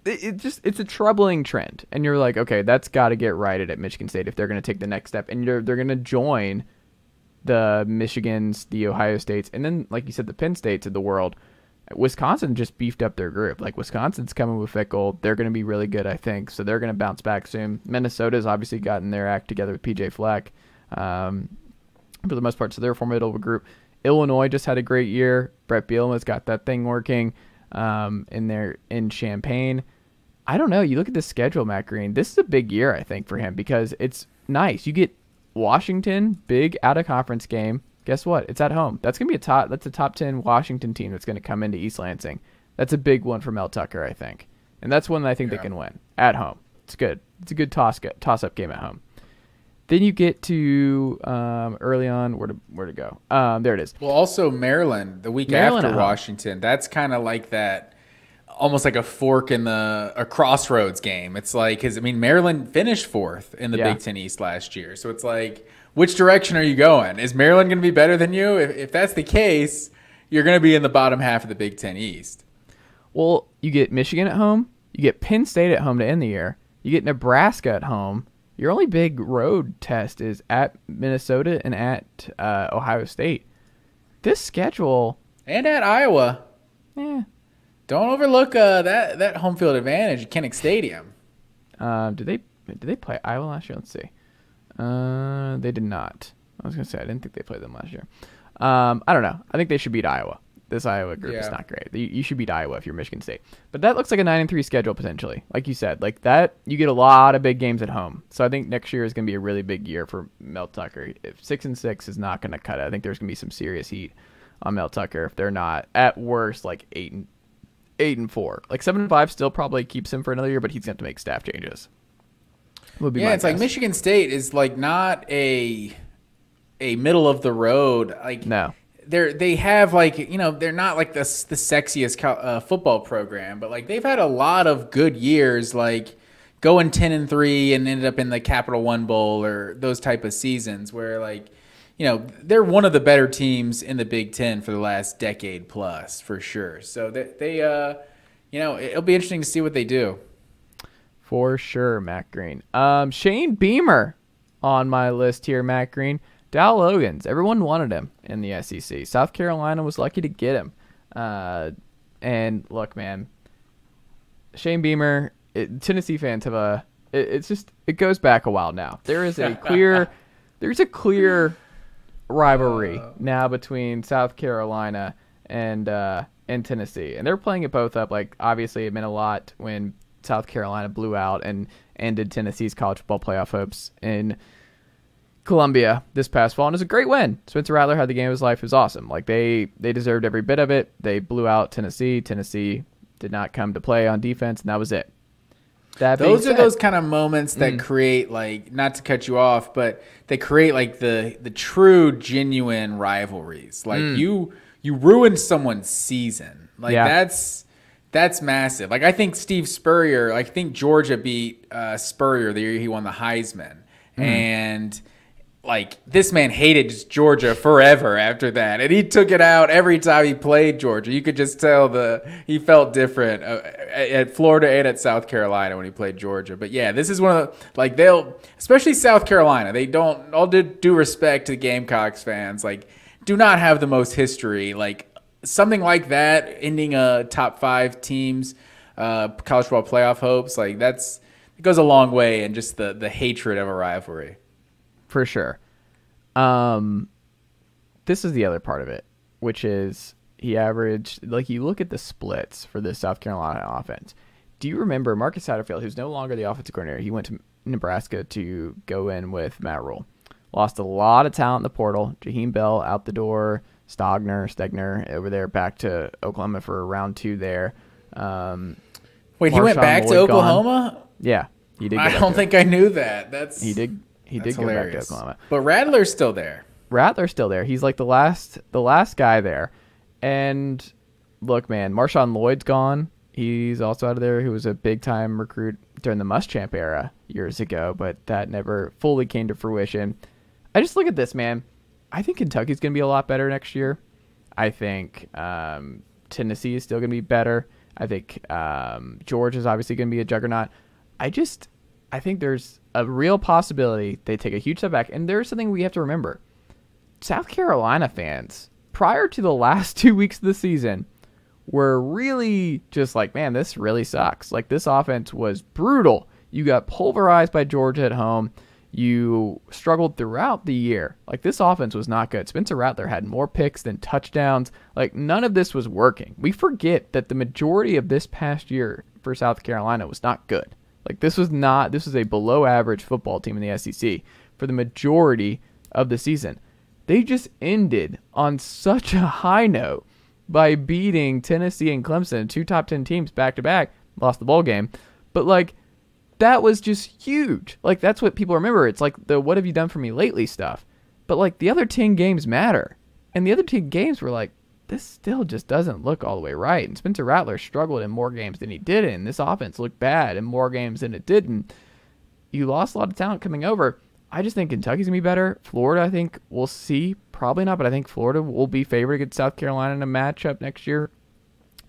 a troubling trend. And you're like, okay, that's got to get righted at Michigan State if they're going to take the next step. And they're going to join the Michigans, the Ohio States, and then, like you said, the Penn States of the world. Wisconsin just beefed up their group. Like, Wisconsin's coming with Fickle. They're going to be really good, I think. So they're going to bounce back soon. Minnesota's obviously gotten their act together with PJ Fleck for the most part. So they're a formidable group. Illinois just had a great year. Brett Bielema's got that thing working in Champaign. I don't know. You look at the schedule, Matt Green. This is a big year, I think, for him because it's nice. You get Washington, big out-of-conference game. Guess what? It's at home. That's gonna be that's a top 10 Washington team that's gonna come into East Lansing. That's a big one for Mel Tucker, I think, and that's one that I think they can win at home. It's good. It's a good toss-up game at home. Then you get to early on. Where to go? There it is. Well, also Maryland the week after Washington. That's kind of like that, almost like a fork in a crossroads game. It's like, because I mean, Maryland finished fourth in the Big Ten East last year, so it's like, which direction are you going? Is Maryland going to be better than you? If that's the case, you're going to be in the bottom half of the Big Ten East. Well, you get Michigan at home. You get Penn State at home to end the year. You get Nebraska at home. Your only big road test is at Minnesota and at Ohio State. This schedule... And at Iowa. Yeah. Don't overlook that home field advantage at Kinnick Stadium. Did they play Iowa last year? Let's see. They did not. I was going to say, I didn't think they played them last year. I don't know. I think they should beat Iowa. This Iowa group is not great. You should beat Iowa if you're Michigan State. But that looks like a 9-3 schedule potentially. Like you said, like that, you get a lot of big games at home. So I think next year is going to be a really big year for Mel Tucker. If 6-6 is not going to cut it, I think there's going to be some serious heat on Mel Tucker if they're not at worst like 8-4. Like 7-5 still probably keeps him for another year, but he's going to have to make staff changes. It's guess. Like Michigan State is like not a middle of the road. Like no. They have like, they're not like the sexiest football program, but like they've had a lot of good years, like going 10-3 and ended up in the Capital One Bowl or those type of seasons where like, they're one of the better teams in the Big Ten for the last decade plus for sure. So they it'll be interesting to see what they do. For sure, Matt Green. Shane Beamer on my list here, Matt Green. Dow Logans. Everyone wanted him in the SEC. South Carolina was lucky to get him. And look, man, Shane Beamer, Tennessee fans have it goes back a while now. There's a clear rivalry now between South Carolina and Tennessee. And they're playing it both up. Like, obviously it meant a lot when South Carolina blew out and ended Tennessee's college football playoff hopes in Columbia this past fall, and it was a great win. Spencer Rattler had the game of his life. It was awesome. Like they deserved every bit of it. They blew out Tennessee. Tennessee did not come to play on defense, and that was it. Those are those kind of moments that create, like, not to cut you off, but they create like the true, genuine rivalries. Like you ruined someone's season. Like that's massive. Like I think Steve Spurrier, I think Georgia beat Spurrier the year he won the Heisman, and like this man hated Georgia forever after that, and he took it out every time he played Georgia. You could just tell he felt different at Florida and at South Carolina when he played Georgia. But yeah, this is one of the, especially South Carolina, they don't, all due respect to the Gamecocks fans, like do not have the most history. Like something like that ending a top 5 teams college football playoff hopes, like that's goes a long way in just the hatred of a rivalry. For sure. This is the other part of it, which is he averaged, like, you look at the splits for the South Carolina offense. Do you remember Marcus Satterfield, who's no longer the offensive coordinator? He went to Nebraska to go in with Matt Rule. Lost a lot of talent in the portal. Jaheim Bell out the door. Stegner over there back to Oklahoma for round 2 there. Wait, he went back to Oklahoma? Gone. Yeah, he did. I don't think I knew that. He did go back to Oklahoma. But Rattler's still there. Rattler's still there. He's like the last guy there. And look, man, Marshawn Lloyd's gone. He's also out of there. He was a big-time recruit during the Muschamp era years ago, but that never fully came to fruition. I just look at this, man. I think Kentucky's going to be a lot better next year. I think Tennessee is still going to be better. I think Georgia's obviously going to be a juggernaut. I think there's a real possibility they take a huge step back. And there's something we have to remember. South Carolina fans, prior to the last 2 weeks of the season, were really just like, man, this really sucks. Like, this offense was brutal. You got pulverized by Georgia at home. You struggled throughout the year. Like, this offense was not good. Spencer Rattler had more picks than touchdowns. Like, none of this was working. We forget that the majority of this past year for South Carolina was not good. Like, this was a below average football team in the SEC for the majority of the season. They just ended on such a high note by beating Tennessee and Clemson, 2 top 10 teams back to back. Lost the bowl game. But, like, that was just huge. Like, that's what people remember. It's like the what have you done for me lately stuff. But, like, the other 10 games matter. And the other 10 games were like, this still just doesn't look all the way right. And Spencer Rattler struggled in more games than he did in. This offense looked bad in more games than it didn't. You lost a lot of talent coming over. I just think Kentucky's going to be better. Florida, I think we'll see. Probably not, but I think Florida will be favored against South Carolina in a matchup next year.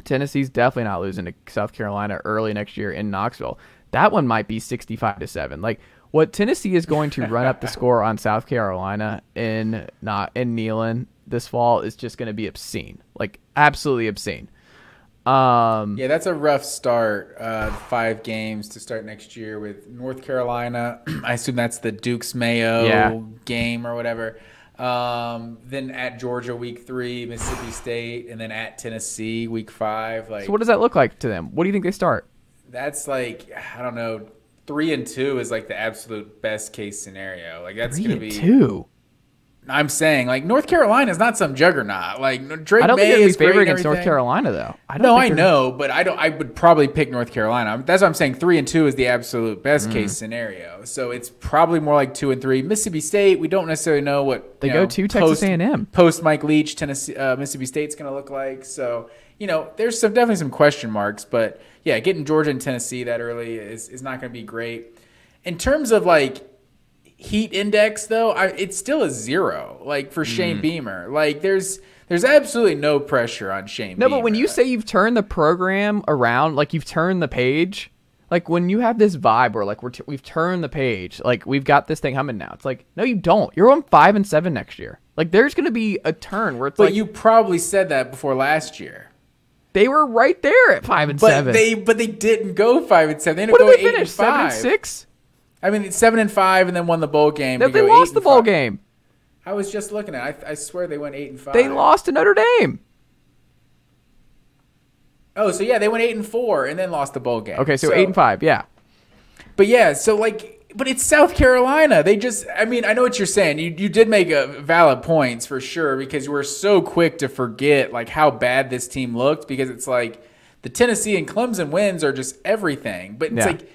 Tennessee's definitely not losing to South Carolina early next year in Knoxville. That one might be 65-7. Like, what Tennessee is going to run up the score on South Carolina in Neyland this fall is just going to be obscene. Like, absolutely obscene. Yeah, that's a rough start. 5 games to start next year with North Carolina. I assume that's the Duke's Mayo game or whatever. Then at Georgia week 3, Mississippi State, and then at Tennessee week 5. Like, so what does that look like to them? What do you think they start? That's like, I don't know, 3-2 is like the absolute best case scenario. Like, that's going to be 3-2. I'm saying, like, North Carolina is not some juggernaut. Like, Drake I don't May think they'd be is great favored and against North everything. Carolina, though. I know, but I would probably pick North Carolina. That's what I'm saying. 3-2 is the absolute best case scenario. So it's probably more like 2-3. Mississippi State, we don't necessarily know what they go to Texas A&M post Mike Leach. Tennessee, Mississippi State's going to look like. So there's definitely some question marks. But yeah, getting Georgia and Tennessee that early is not going to be great. In terms of like heat index, though, it's still a 0. Like for Shane Beamer, like there's absolutely no pressure on Shane. No, Beamer. but when you say you've turned the program around, like you've turned the page, like when you have this vibe where like we've turned the page, like we've got this thing humming now. It's like, no, you don't. You're on 5-7 next year. Like there's going to be a turn where it's but like. But you probably said that before last year. They were right there at 5-7. But they didn't go 5-7. They ended up going going 8-5. 7-6. I mean, 7-5 and then won the bowl game. No, they lost the bowl game. I was just looking at it. I swear they went 8-5. They lost to Notre Dame. Oh, so yeah, they went 8-4 and then lost the bowl game. Okay, so 8-5, yeah. But yeah, so like, but it's South Carolina. They just, I mean, I know what you're saying. You did make valid points for sure because you were so quick to forget like how bad this team looked because it's like the Tennessee and Clemson wins are just everything. But it's like,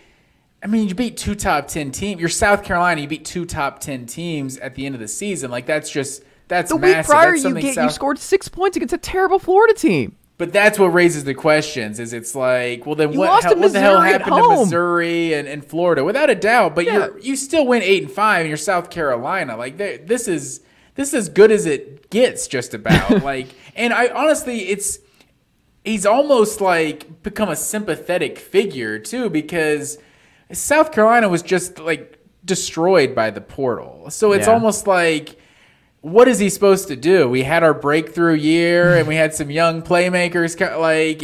I mean, you beat 2 top 10 teams. You're South Carolina. You beat 2 top 10 teams at the end of the season. Like that's the massive. Week prior, you scored 6 points against a terrible Florida team. But that's what raises the questions. Is it's like, well, then what the hell happened to Missouri and Florida? Without a doubt. But you still win 8-5, and you're South Carolina. Like this is as good as it gets, just about. Like, and I honestly, he's almost like become a sympathetic figure too because South Carolina was just like destroyed by the portal. So it's almost like, what is he supposed to do? We had our breakthrough year and we had some young playmakers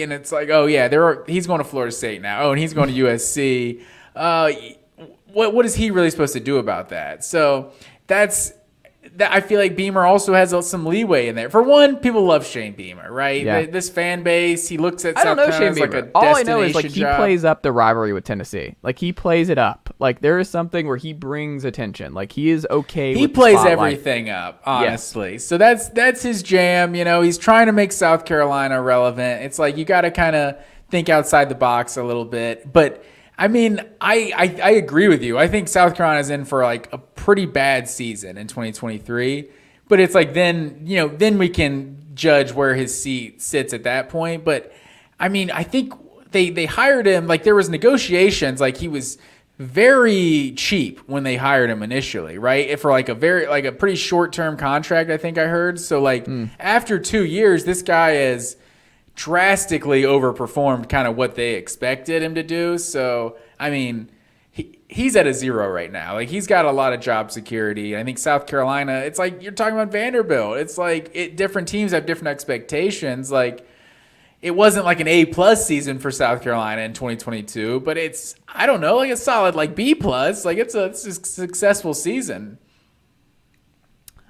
and it's like, oh yeah, he's going to Florida State now. Oh, and he's going to USC. what is he really supposed to do about that? So that I feel like Beamer also has some leeway in there. For one, people love Shane Beamer, right? Yeah. This fan base, he looks at I don't South know Carolina Shane as Beamer. like a All I know is like he job. plays up the rivalry with Tennessee. Like he plays it up. Like there is something where he brings attention. Like he is okay. He with the plays spotlight. everything up, honestly. Yes. So that's his jam. You know, he's trying to make South Carolina relevant. It's like you got to kind of think outside the box a little bit. But I mean, I agree with you. I think South Carolina's in for like a pretty bad season in 2023. But it's like then we can judge where his seat sits at that point. But I mean, I think they hired him, like there was negotiations, like he was very cheap when they hired him initially, right? For like a pretty short-term contract, I think I heard. So like after 2 years, this guy has drastically overperformed kind of what they expected him to do. So I mean, he's at a zero right now. Like he's got a lot of job security. I think South Carolina, it's like you're talking about Vanderbilt. It's like different teams have different expectations. Like it wasn't like an A+ season for South Carolina in 2022, but it's, I don't know, like a solid like B+. Like it's a successful season.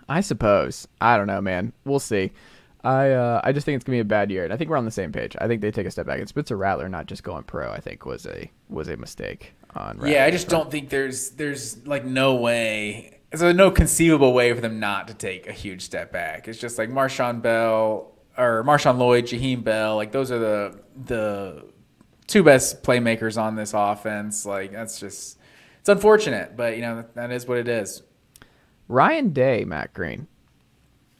I suppose. I don't know, man. We'll see. I just think it's gonna be a bad year, and I think we're on the same page. I think they take a step back. And Spencer Rattler not just going pro, I think was a mistake on Rattler. Yeah, I just don't think there's like no way. There's no conceivable way for them not to take a huge step back. It's just like Marshawn Lloyd, Jaheim Bell, like those are the two best playmakers on this offense. Like that's just, it's unfortunate, but that is what it is. Ryan Day, Matt Green.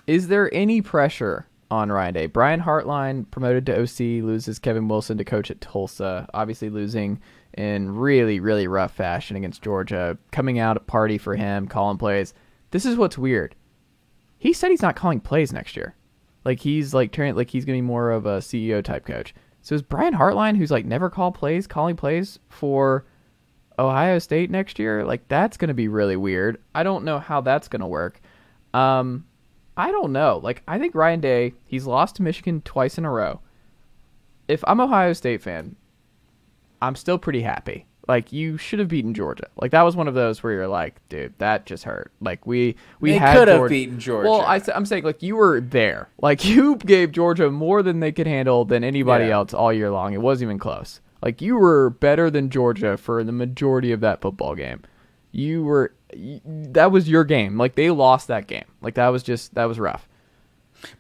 Is there any pressure on Ryan Day? Brian Hartline promoted to OC, loses Kevin Wilson to coach at Tulsa, obviously losing in really, really rough fashion against Georgia, coming out a party for him, calling plays. This is what's weird. He said he's not calling plays next year. Like he's like turning, like he's going to be more of a CEO type coach. So is Brian Hartline, who's like never called plays, calling plays for Ohio State next year? Like that's going to be really weird. I don't know how that's going to work. I don't know. Like, I think Ryan Day, he's lost to Michigan twice in a row. If I'm an Ohio State fan, I'm still pretty happy. Like, you should have beaten Georgia. Like, that was one of those where you're like, dude, that just hurt. Like, we had could have beaten Georgia. Well, I'm saying, like, you were there. Like, you gave Georgia more than they could handle than anybody else all year long. It wasn't even close. Like, you were better than Georgia for the majority of that football game. That was your game. Like they lost that game. Like that was rough.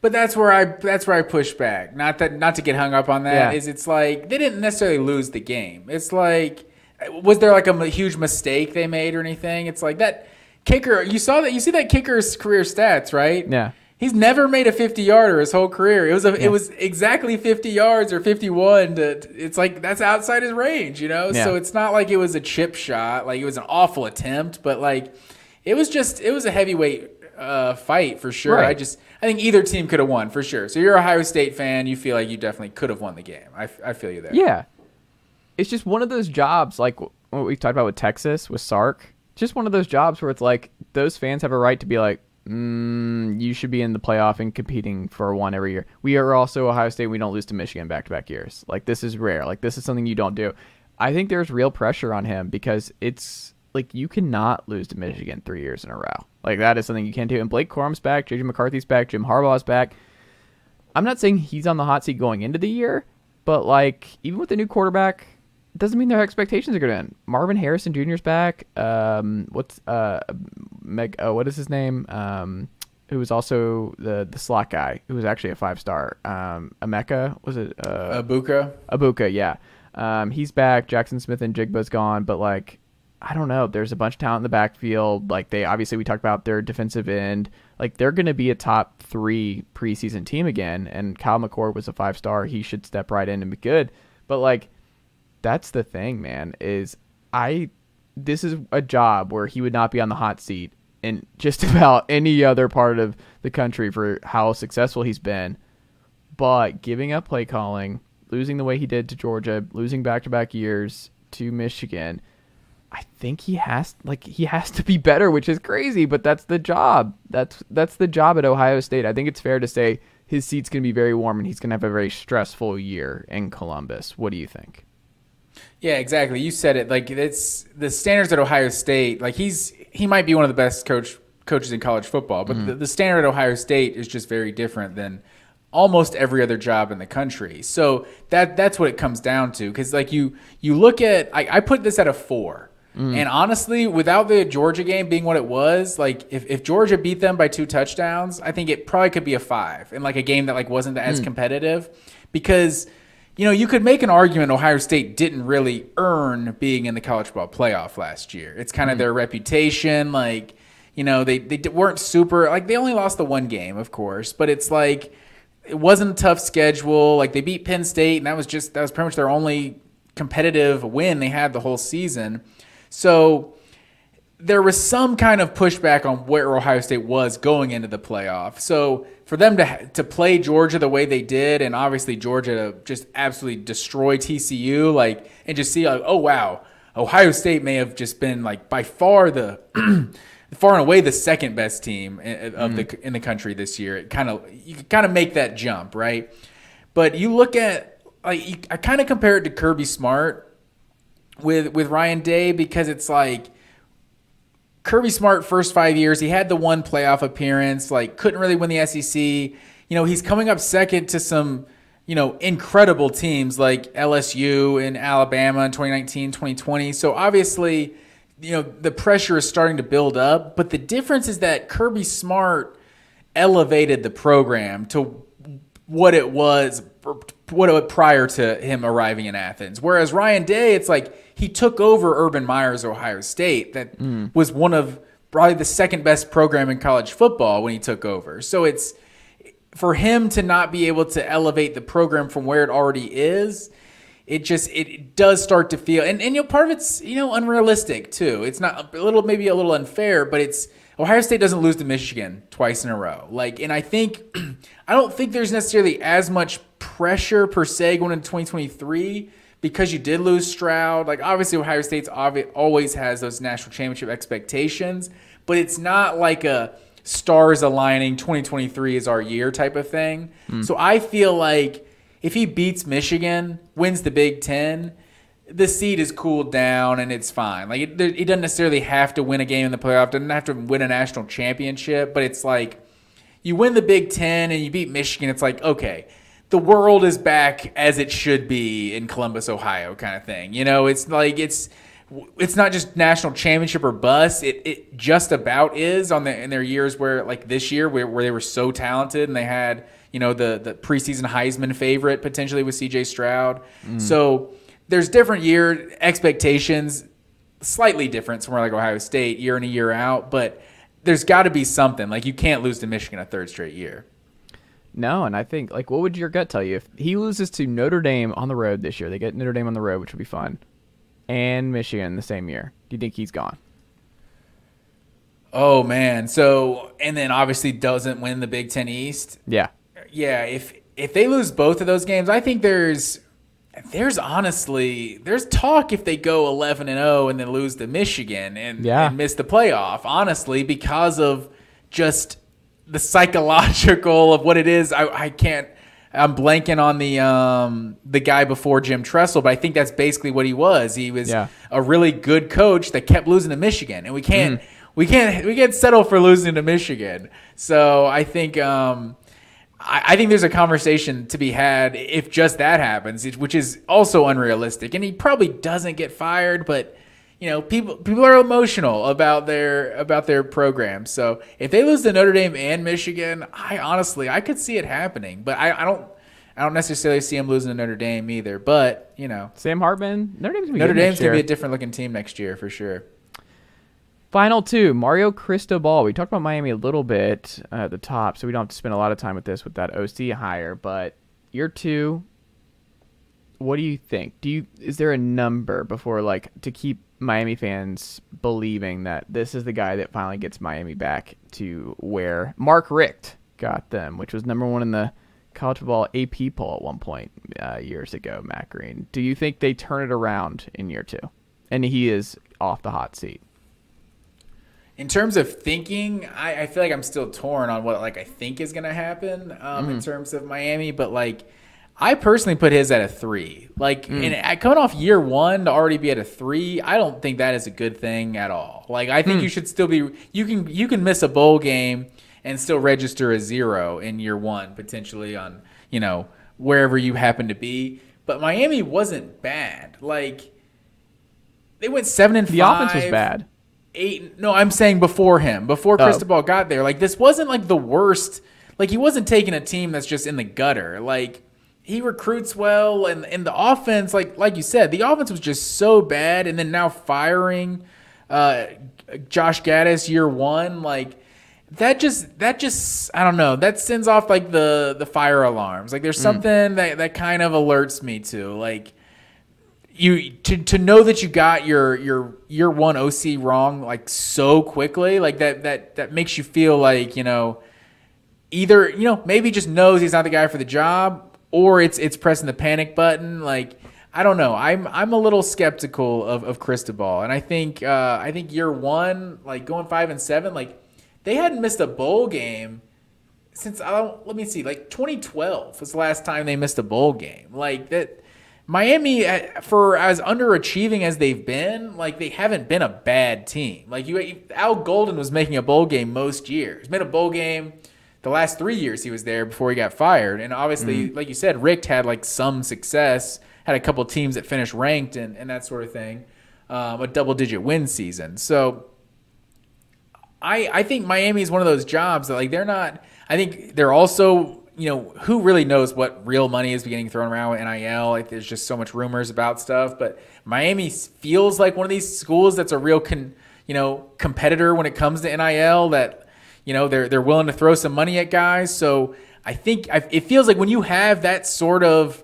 But that's where I push back. Not to get hung up on that. Is it's like they didn't necessarily lose the game. It's like, was there like a huge mistake they made or anything? It's like that kicker. You see that kicker's career stats, right? Yeah. He's never made a 50-yarder his whole career. It was exactly 50 yards or 51. It's like that's outside his range, Yeah. So it's not like it was a chip shot. Like it was an awful attempt, but like it was a heavyweight fight for sure. Right. I think either team could have won for sure. So you're a Ohio State fan. You feel like you definitely could have won the game. I feel you there. Yeah. It's just one of those jobs like what we talked about with Texas, with Sark. Just one of those jobs where it's like those fans have a right to be like, you should be in the playoff and competing for one every year. We are also Ohio State. We don't lose to Michigan back-to-back years. Like this is rare. Like this is something you don't do. I think there's real pressure on him because it's like you cannot lose to Michigan 3 years in a row. Like that is something you can't do. And Blake Corum's back. JJ McCarthy's back. Jim Harbaugh's back. I'm not saying he's on the hot seat going into the year, but like even with the new quarterback, it doesn't mean their expectations are going to end. Marvin Harrison Jr.'s back. What is his name? Who was also the slot guy, who was actually a 5-star. Emeka, was it? Abuka, yeah. He's back. Jackson Smith and Jigba's gone, but like, I don't know. There's a bunch of talent in the backfield. Like we talked about their defensive end. Like they're going to be a top 3 preseason team again. And Kyle McCord was a 5-star. He should step right in and be good. But like, that's the thing, man, this is a job where he would not be on the hot seat in just about any other part of the country for how successful he's been. But giving up play calling, losing the way he did to Georgia, losing back-to-back years to Michigan, I think he has to be better, which is crazy, but that's the job. That's the job at Ohio State. I think it's fair to say his seat's going to be very warm and he's going to have a very stressful year in Columbus. What do you think? Yeah, exactly. You said it. Like, it's the standards at Ohio State. Like, he might be one of the best coaches in college football, but the standard at Ohio State is just very different than almost every other job in the country. So that's what it comes down to. Because like you look at, I put this at a 4. And honestly, without the Georgia game being what it was, like if Georgia beat them by 2 touchdowns, I think it probably could be a 5 in like a game that like wasn't as competitive. Because you could make an argument Ohio State didn't really earn being in the college football playoff last year. It's kind of their reputation. Like, they weren't super, like they only lost the 1 game, of course, but it's like, it wasn't a tough schedule. Like they beat Penn State, and that was pretty much their only competitive win they had the whole season. So there was some kind of pushback on where Ohio State was going into the playoff. So for them to play Georgia the way they did, and obviously Georgia to just absolutely destroy TCU, like, and just see like, oh wow, Ohio State may have just been like by far the far and away the second best team in the country this year. You kind of make that jump, right? But you look at I kind of compare it to Kirby Smart with Ryan Day, because it's like Kirby Smart first 5 years, he had the 1 playoff appearance, like couldn't really win the SEC. He's coming up second to some incredible teams like LSU and Alabama in 2019, 2020. So obviously, the pressure is starting to build up, but the difference is that Kirby Smart elevated the program to what it was prior to him arriving in Athens. Whereas Ryan Day, it's like he took over Urban Meyer's Ohio State that was one of probably the second best program in college football when he took over. So it's for him to not be able to elevate the program from where it already is, it does start to feel, and part of it's unrealistic too. It's not maybe a little unfair, but it's Ohio State doesn't lose to Michigan twice in a row. Like, and I don't think there's necessarily as much pressure per se going into 2023 because you did lose Stroud. Like, obviously Ohio State's always has those national championship expectations, but it's not like a stars aligning 2023 is our year type of thing. So I feel like if he beats Michigan, wins the Big Ten, the seed is cooled down and it's fine. Like it doesn't necessarily have to win a game in the playoff, doesn't have to win a national championship, but it's like you win the Big Ten and you beat Michigan, it's like, okay, the world is back as it should be in Columbus, Ohio kind of thing. It's like it's not just national championship or bust. It just about is in their years where, like this year, where they were so talented and they had the preseason Heisman favorite potentially with C.J. Stroud. So there's different year expectations, slightly different somewhere like Ohio State year in and year out, but there's got to be something. Like you can't lose to Michigan a third straight year. No, and I think, like, what would your gut tell you if he loses to Notre Dame on the road this year? They get Notre Dame on the road, which would be fun, and Michigan the same year. Do you think he's gone? Oh man! So, and then obviously doesn't win the Big Ten East. Yeah. If they lose both of those games, I think there's honestly talk if they go 11-0 and then lose to Michigan and miss the playoff. Honestly, because of just the psychological of what it is. I can't. I'm blanking on the guy before Jim Tressel, but I think that's basically what he was. He was a really good coach that kept losing to Michigan, and we can't settle for losing to Michigan. So I think I think there's a conversation to be had if just that happens, which is also unrealistic. And he probably doesn't get fired, but people are emotional about their program. So if they lose to Notre Dame and Michigan, I could see it happening, but I don't necessarily see him losing to Notre Dame either. But Sam Hartman, Notre Dame's gonna be a different looking team next year for sure. Final 2, Mario Cristobal. We talked about Miami a little bit at the top, so we don't have to spend a lot of time with this with that OC hire. But year 2, what do you think? Is there a number before, like, to keep Miami fans believing that this is the guy that finally gets Miami back to where Mark Richt got them, which was number 1 in the college football AP poll at one point years ago, Matt Green? Do you think they turn it around in year 2? And he is off the hot seat. In terms of thinking, I feel like I'm still torn on what I think is going to happen in terms of Miami. But I personally put his at a 3. Like, coming off year 1 to already be at a 3, I don't think that is a good thing at all. Like, I think you should still be. You can miss a bowl game and still register a 0 in year 1 potentially on wherever you happen to be. But Miami wasn't bad. Like, they went 7-5. The offense was bad. 8. No, I'm saying before Cristobal got there. Like, this wasn't like the worst. Like, he wasn't taking a team that's just in the gutter. Like, he recruits well, and the offense, like you said, the offense was just so bad. And then now firing Josh Gaddis year 1, like that just I don't know. That sends off like the fire alarms. Like, there's something that kind of alerts me to like to know that you got your year 1 OC wrong like so quickly. Like that makes you feel like either maybe just knows he's not the guy for the job. Or it's pressing the panic button. Like, I don't know. I'm a little skeptical of Cristobal, and I think year 1, like going 5-7, like they hadn't missed a bowl game since let me see, like 2012 was the last time they missed a bowl game. Like that, Miami, for as underachieving as they've been, like they haven't been a bad team. Like Al Golden was making a bowl game most years. Made a bowl game the last 3 years he was there before he got fired. And obviously, like you said, Richt had like some success, had a couple teams that finished ranked and that sort of thing, a double-digit win season. So I think Miami is one of those jobs that like they're not – I think they're also – who really knows what real money is getting thrown around with NIL? Like, there's just so much rumors about stuff. But Miami feels like one of these schools that's a real competitor when it comes to NIL that – they're willing to throw some money at guys. So I think it feels like when you have that sort of,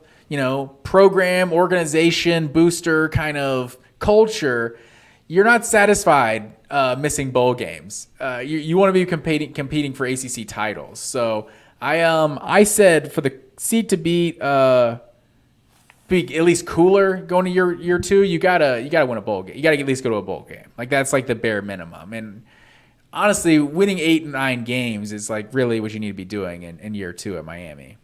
program, organization, booster kind of culture, you're not satisfied missing bowl games. You want to be competing for ACC titles. So I said for the seat to be at least cooler going to year 2, you gotta win a bowl game. You gotta at least go to a bowl game. Like, that's like the bare minimum. And honestly, winning 8 and 9 games is like really what you need to be doing in year 2 at Miami.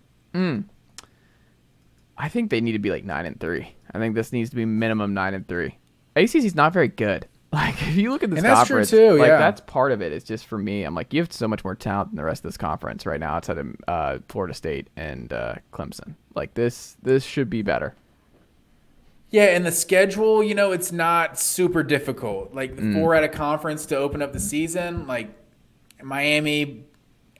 I think they need to be like 9-3. I think this needs to be minimum 9-3. ACC's not very good. Like, if you look at this conference, true too, like that's part of it. It's just for me, I'm like, you have so much more talent than the rest of this conference right now outside of Florida State and Clemson. Like, this should be better. Yeah, and the schedule, it's not super difficult. Like, 4 at a conference to open up the season. Like, Miami,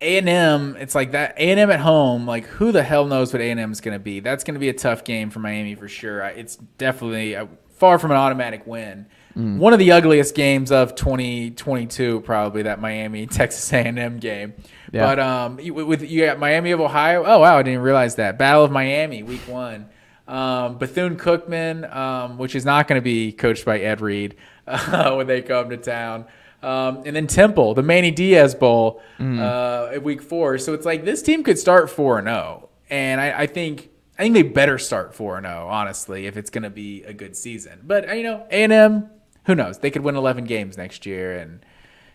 A&M, it's like that. A&M at home, like, who the hell knows what A&M is going to be? That's going to be a tough game for Miami for sure. It's definitely far from an automatic win. One of the ugliest games of 2022, probably, that Miami-Texas A&M game. Yeah. But you got Miami of Ohio. Oh, wow, I didn't realize that. Battle of Miami, week 1. Bethune-Cookman, which is not going to be coached by Ed Reed when they come to town. And then Temple, the Manny Diaz Bowl at week 4. So it's like this team could start 4-0. And I think they better start 4-0, honestly, if it's going to be a good season. But, A&M, who knows? They could win 11 games next year and,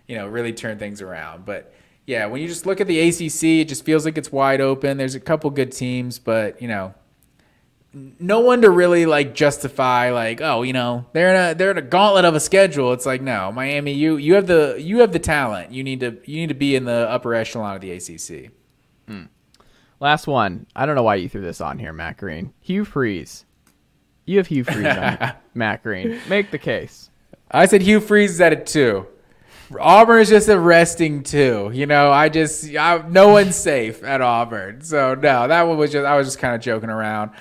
really turn things around. But, yeah, when you just look at the ACC, it just feels like it's wide open. There's a couple good teams, but, no one to really like justify like, they're in a gauntlet of a schedule. It's like, no, Miami, you have the talent. You need to be in the upper echelon of the ACC. Last one. I don't know why you threw this on here, Matt Green. Hugh Freeze. You have Hugh Freeze on Matt Green. Make the case. I said Hugh Freeze is at a 2. Auburn is just a resting 2. No one's safe at Auburn. So no, that one was I was just kind of joking around.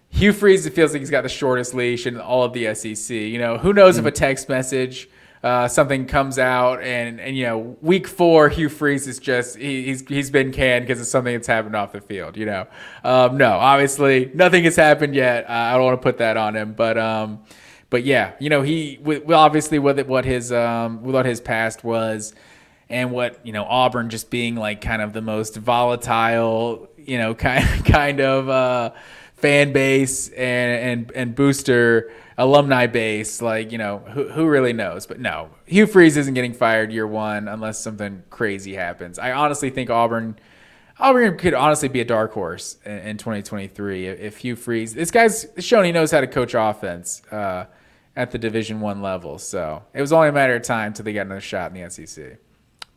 Hugh Freeze, it feels like he's got the shortest leash in all of the SEC. Who knows if a text message, something comes out and week 4, Hugh Freeze is just he's been canned because of something that's happened off the field. No, obviously nothing has happened yet. I don't want to put that on him, but yeah, he obviously with what his past was, and what Auburn just being like kind of the most volatile kind of fan base and booster alumni base, like who really knows? But no, Hugh Freeze isn't getting fired year 1 unless something crazy happens. I honestly think Auburn Auburn could honestly be a dark horse in 2023 if Hugh Freeze. This guy's shown he knows how to coach offense at the Division I level. So it was only a matter of time till they got another shot in the SEC.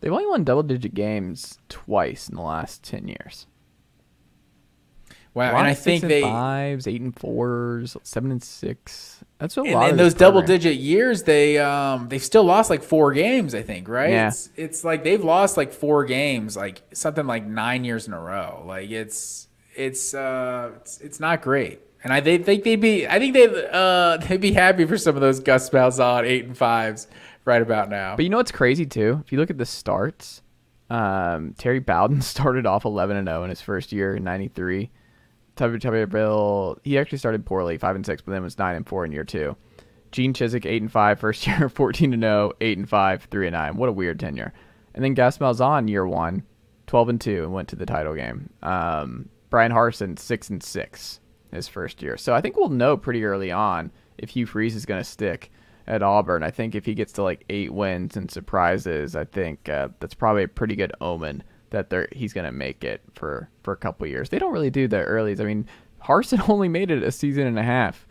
They've only won double-digit games twice in the last 10 years. Wow, and I think 6-5s, 8-4s, 7-6. That's a lot. In those double-digit years, they've still lost like 4 games. I think, right? Yeah. It's like they've lost like 4 games, like something like 9 years in a row. Like it's not great. And they'd be happy for some of those Gus Malzahn 8-5s right about now. But you know what's crazy too? If you look at the starts, Terry Bowden started off 11-0 in his first year in '93. Tuberville, he actually started poorly, 5-6, but then was 9-4 in year 2. Gene Chizik, 8-5 first year, 14-0, 8-5, 3-9. What a weird tenure. And then Gus Malzahn, year 1, 12-2, and went to the title game. Brian Harsin, 6-6 his first year. So I think we'll know pretty early on if Hugh Freeze is going to stick at Auburn. I think if he gets to like 8 wins and surprises, I think that's probably a pretty good omen that he's going to make it for a couple of years. They don't really do the earlies. I mean, Harsin only made it a season and a half,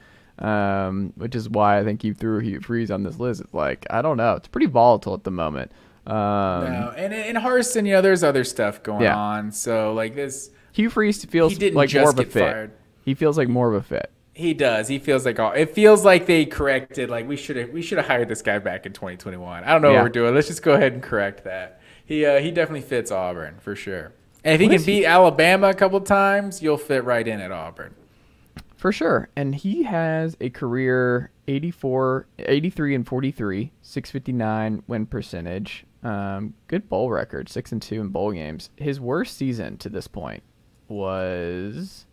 which is why I think you threw Hugh Freeze on this list. It's like, I don't know. It's pretty volatile at the moment. No, and in Harsin, there's other stuff going on. So like this, Hugh Freeze feels like more of a fit. Fired. He feels like more of a fit. He does. He feels like it feels like they corrected. Like we should have hired this guy back in 2021. I don't know what we're doing. Let's just go ahead and correct that. He definitely fits Auburn for sure. And if he can beat Alabama a couple times, you'll fit right in at Auburn. For sure. And he has a career 83-43, 659 win percentage. Good bowl record, 6-2 in bowl games. His worst season to this point was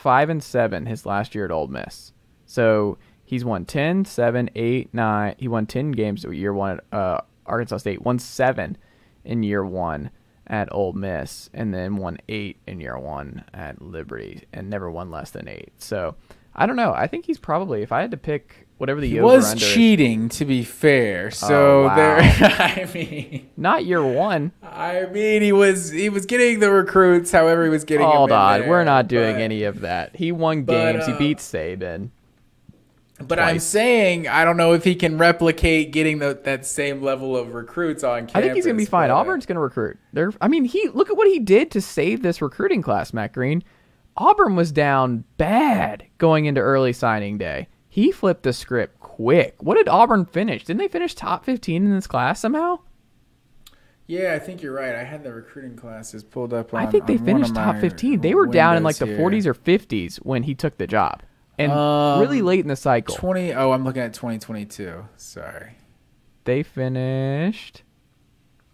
5-7 his last year at Ole Miss. So he's won 10, 7, 8, 9. He won 10 games year 1 at Arkansas State, won 7 in year 1 at Ole Miss, and then won 8 in year 1 at Liberty, and never won less than 8. So I don't know. I think he's probably, if I had to pick whatever the over-under is. He was cheating, to be fair. So wow. I mean, not year 1. I mean, he was getting the recruits, however he was getting them in there. We're not doing any of that. He won games. He beat Saban. But twice. I'm saying I don't know if he can replicate getting that same level of recruits on campus. I think he's going to be fine. Auburn's going to recruit. Look at what he did to save this recruiting class, Matt Green. Auburn was down bad going into early signing day. He flipped the script quick. What did Auburn finish? Didn't they finish top 15 in this class somehow? Yeah, I think you're right. I had the recruiting classes pulled up on I think they finished top 15. They were down in like the 40s or 50s when he took the job. And really late in the cycle. I'm looking at 2022. Sorry. They finished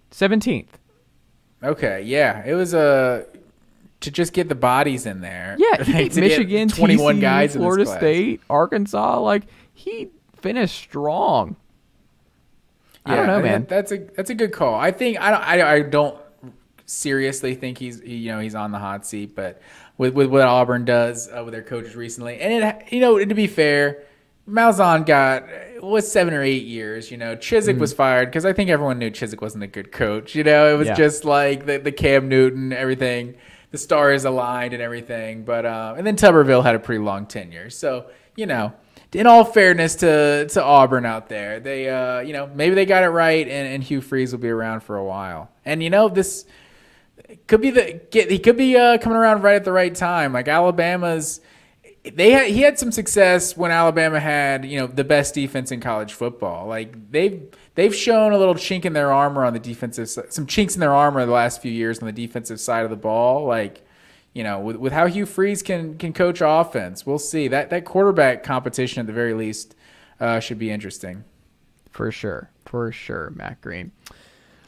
17th. Okay, yeah. It was to just get the bodies in there. Yeah, he beat Michigan, 21 TCU, guys Florida State, Arkansas. Like, he finished strong. Yeah, I don't know, man. That's a good call. I think I don't seriously think he's on the hot seat, but with what Auburn does with their coaches recently, and to be fair, Malzahn was 7 or 8 years. Chizik was fired because I think everyone knew Chizik wasn't a good coach. It was just like the Cam Newton, everything, the stars aligned and everything. But and then Tuberville had a pretty long tenure. So in all fairness to Auburn out there, they maybe they got it right, and Hugh Freeze will be around for a while. And this could be he could be coming around right at the right time. Like Alabama's. He had some success when Alabama had the best defense in college football. Like they've shown a little chink in their armor on the defensive side, some chinks in their armor the last few years on the defensive side of the ball. Like with how Hugh Freeze can coach offense, we'll see that quarterback competition at the very least should be interesting. For sure, Matt Green.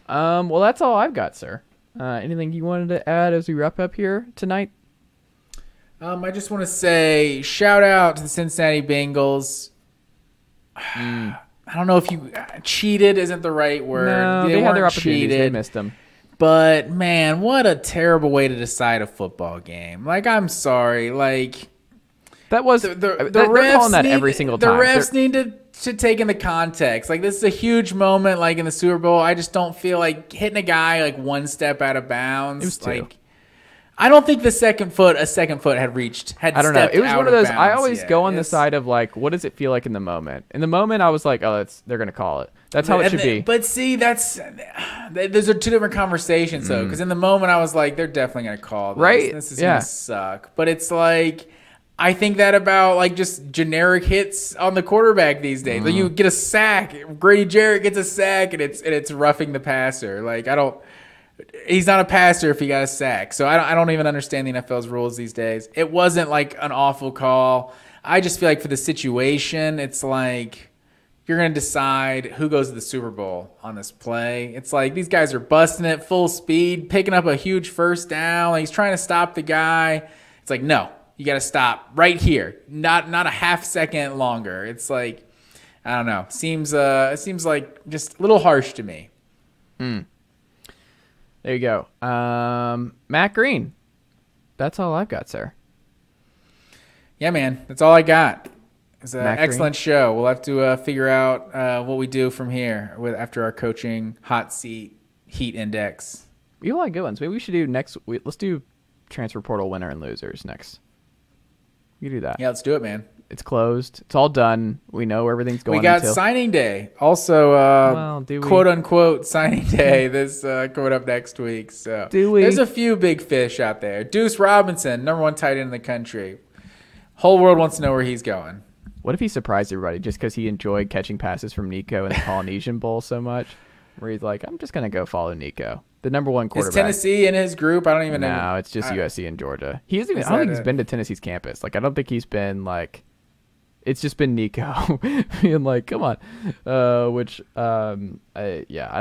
Well, that's all I've got, sir. Anything you wanted to add as we wrap up here tonight? I just want to say shout out to the Cincinnati Bengals. I don't know if you cheated isn't the right word. No, they had their opportunities. They missed them. But man, what a terrible way to decide a football game. Like, I'm sorry. Like that was the refs calling that every single time. The refs need to to take in the context. Like, this is a huge moment, like in the Super Bowl. I just don't feel like hitting a guy like one step out of bounds. It was two. Like, I don't think a second foot had reached. I don't know. It was one of those. I always go on the the side of like, what does it feel like in the moment? In the moment, I was like, oh, they're gonna call it. That's how it should be. But see, those are two different conversations, though. Because in the moment, I was like, they're definitely gonna call this. Right? This is gonna suck. But it's like, I think that about like just generic hits on the quarterback these days. Like, you get a sack, Grady Jarrett gets a sack, and it's roughing the passer. Like, he's not a passer if he got a sack. So I don't even understand the NFL's rules these days. It wasn't like an awful call. I just feel like for the situation, it's like you're going to decide who goes to the Super Bowl on this play. It's like these guys are busting it full speed, picking up a huge first down. Like, he's trying to stop the guy. It's like, no, you got to stop right here. Not a half second longer. It's like, I don't know. It seems like just a little harsh to me. There you go. Matt Green. That's all I've got, sir. Yeah, man. That's all I got. It's an Matt excellent show. We'll have to figure out what we do from here after our coaching hot seat heat index. We have a lot of good ones. Maybe we should do let's do transfer portal winner and losers next. You do that. Yeah, let's do it, man. It's closed. It's all done. We know where everything's going. We got signing day. Also, quote unquote signing day this coming up next week. So there's a few big fish out there. Deuce Robinson, number 1 tight end in the country. Whole world wants to know where he's going. What if he surprised everybody just because he enjoyed catching passes from Nico in the Polynesian Bowl so much, where he's like, I'm just gonna go follow Nico, the number 1 quarterback. Is Tennessee in his group? I don't even know. No, it's just USC and Georgia. I don't think he's been to Tennessee's campus. Like, I don't think he's been like. It's just been Nico being like, come on. I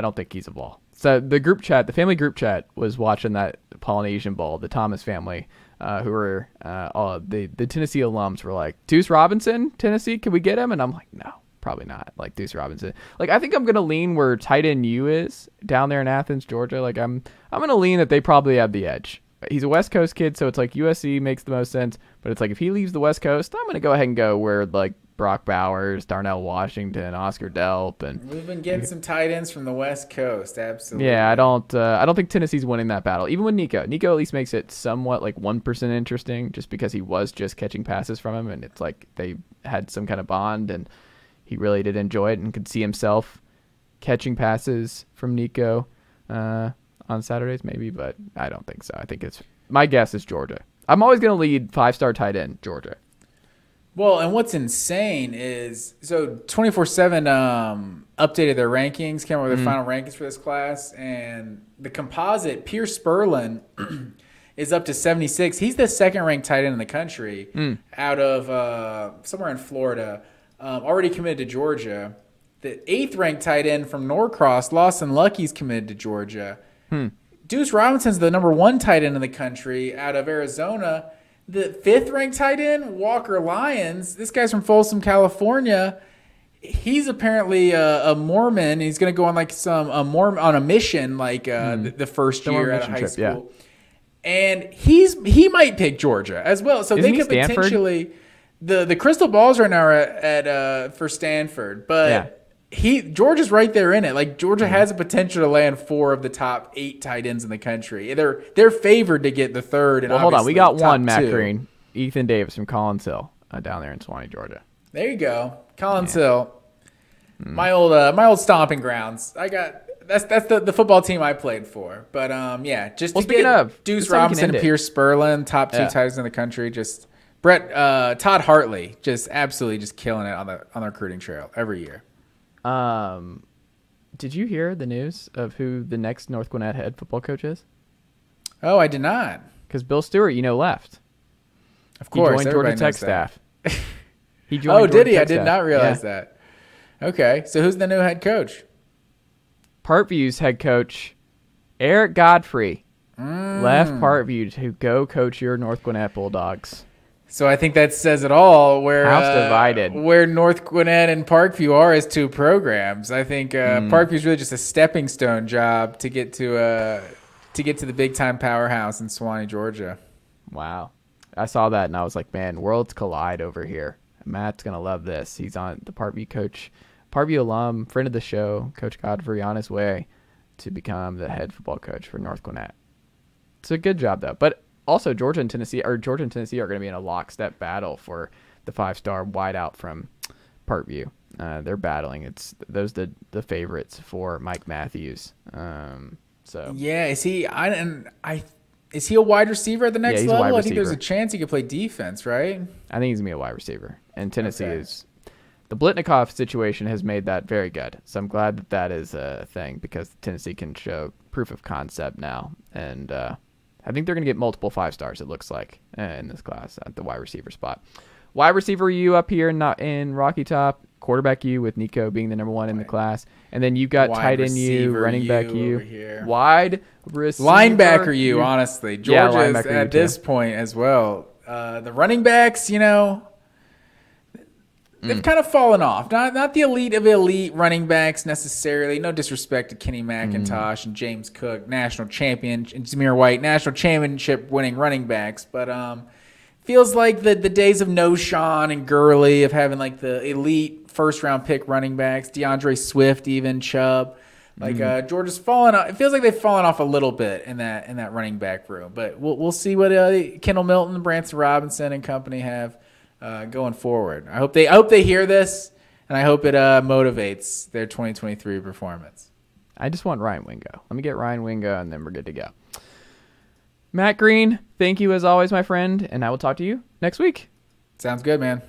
don't think he's a ball. So the family group chat was watching that Polynesian Bowl, the Thomas family, who were all the Tennessee alums were like, Deuce Robinson, Tennessee, can we get him? And I'm like, no, probably not. Like, Deuce Robinson. Like, I think I'm going to lean where tight end U is down there in Athens, Georgia. Like, I'm going to lean that they probably have the edge. He's a West Coast kid, so it's like USC makes the most sense. But it's like if he leaves the West Coast, I'm going to go ahead and go where like Brock Bowers, Darnell Washington, Oscar Delp, and we've been getting some tight ends from the West Coast. Absolutely. Yeah, I don't think Tennessee's winning that battle. Even with Nico, at least makes it somewhat like 1% interesting, just because he was just catching passes from him, and it's like they had some kind of bond, and he really did enjoy it and could see himself catching passes from Nico. On Saturdays, maybe, but I don't think so. I think my guess is Georgia. I'm always going to lead 5-star tight end, Georgia. Well, and what's insane is, so 24/7 updated their rankings, came up with their final rankings for this class, and the composite, Pierce Spurlin, is up to 76. He's the 2nd-ranked tight end in the country out of somewhere in Florida, already committed to Georgia. The 8th-ranked tight end from Norcross, Lawson Lucky's committed to Georgia. Deuce Robinson's the number 1 tight end in the country out of Arizona. The 5th-ranked tight end, Walker Lyons, this guy's from Folsom, California. He's apparently a Mormon. He's going to go on like on a mission, like the first year out of high school. Yeah. And he might pick Georgia as well. So they could potentially the crystal balls right now are at for Stanford, but. Yeah. Georgia's right there in it. Like, Georgia has a potential to land 4 of the top 8 tight ends in the country. They're favored to get the 3rd. And hold on, we got one, Matt Green, Ethan Davis from Collins Hill, down there in Suwanee, Georgia. There you go, Collins Hill, my old stomping grounds. That's the football team I played for. But just to get Deuce Robinson and Pierce Spurlin, top 2 tight ends in the country. Just Todd Hartley, just absolutely just killing it on the recruiting trail every year. Did you hear the news of who the next North Gwinnett head football coach is? Oh, I did not. Because Bill Stewart, left. Of course, he joined Georgia Tech staff. He joined. Did he? I did not realize that. Okay, so who's the new head coach? Parkview's head coach, Eric Godfrey, left Parkview to go coach your North Gwinnett Bulldogs. So I think that says it all. House divided. Where North Gwinnett and Parkview are as 2 programs. I think Parkview is really just a stepping stone job to get to the big time powerhouse in Suwanee, Georgia. Wow, I saw that and I was like, man, worlds collide over here. Matt's going to love this. He's on the Parkview coach, Parkview alum, friend of the show, Coach Godfrey, on his way to become the head football coach for North Gwinnett. It's a good job, though. But also, Georgia and Tennessee are going to be in a lockstep battle for the 5-star wideout from Parkview. They're battling. It's those the favorites for Mike Matthews. Yeah, is he? Is he a wide receiver at the next level? I think there's a chance he could play defense, right? I think he's gonna be a wide receiver. And Tennessee is the Blitnikoff situation has made that very good. So I'm glad that is a thing because Tennessee can show proof of concept now. And I think they're gonna get multiple 5-stars. It looks like in this class at the wide receiver spot. Wide receiver you up here, not in Rocky Top. Quarterback you with Nico being the number 1 in the class. And then you got tight end you, running back you, wide receiver. Linebacker you, honestly. Georgia's at this point as well. The running backs, they've kind of fallen off. Not the elite of elite running backs necessarily. No disrespect to Kenny McIntosh and James Cook, national champion, and Zamir White, national championship winning running backs. But feels like the days of Noshawn and Gurley of having like the elite first-round pick running backs, DeAndre Swift, even Chubb. Georgia's fallen off. It feels like they've fallen off a little bit in that running back room. But we'll see what Kendall Milton, Branson Robinson, and company have going forward. I hope they hear this, and I hope it motivates their 2023 performance. I just want Ryan Wingo. Let me get Ryan Wingo, and then we're good to go. Matt Green, thank you as always, my friend, and I will talk to you next week. Sounds good, man.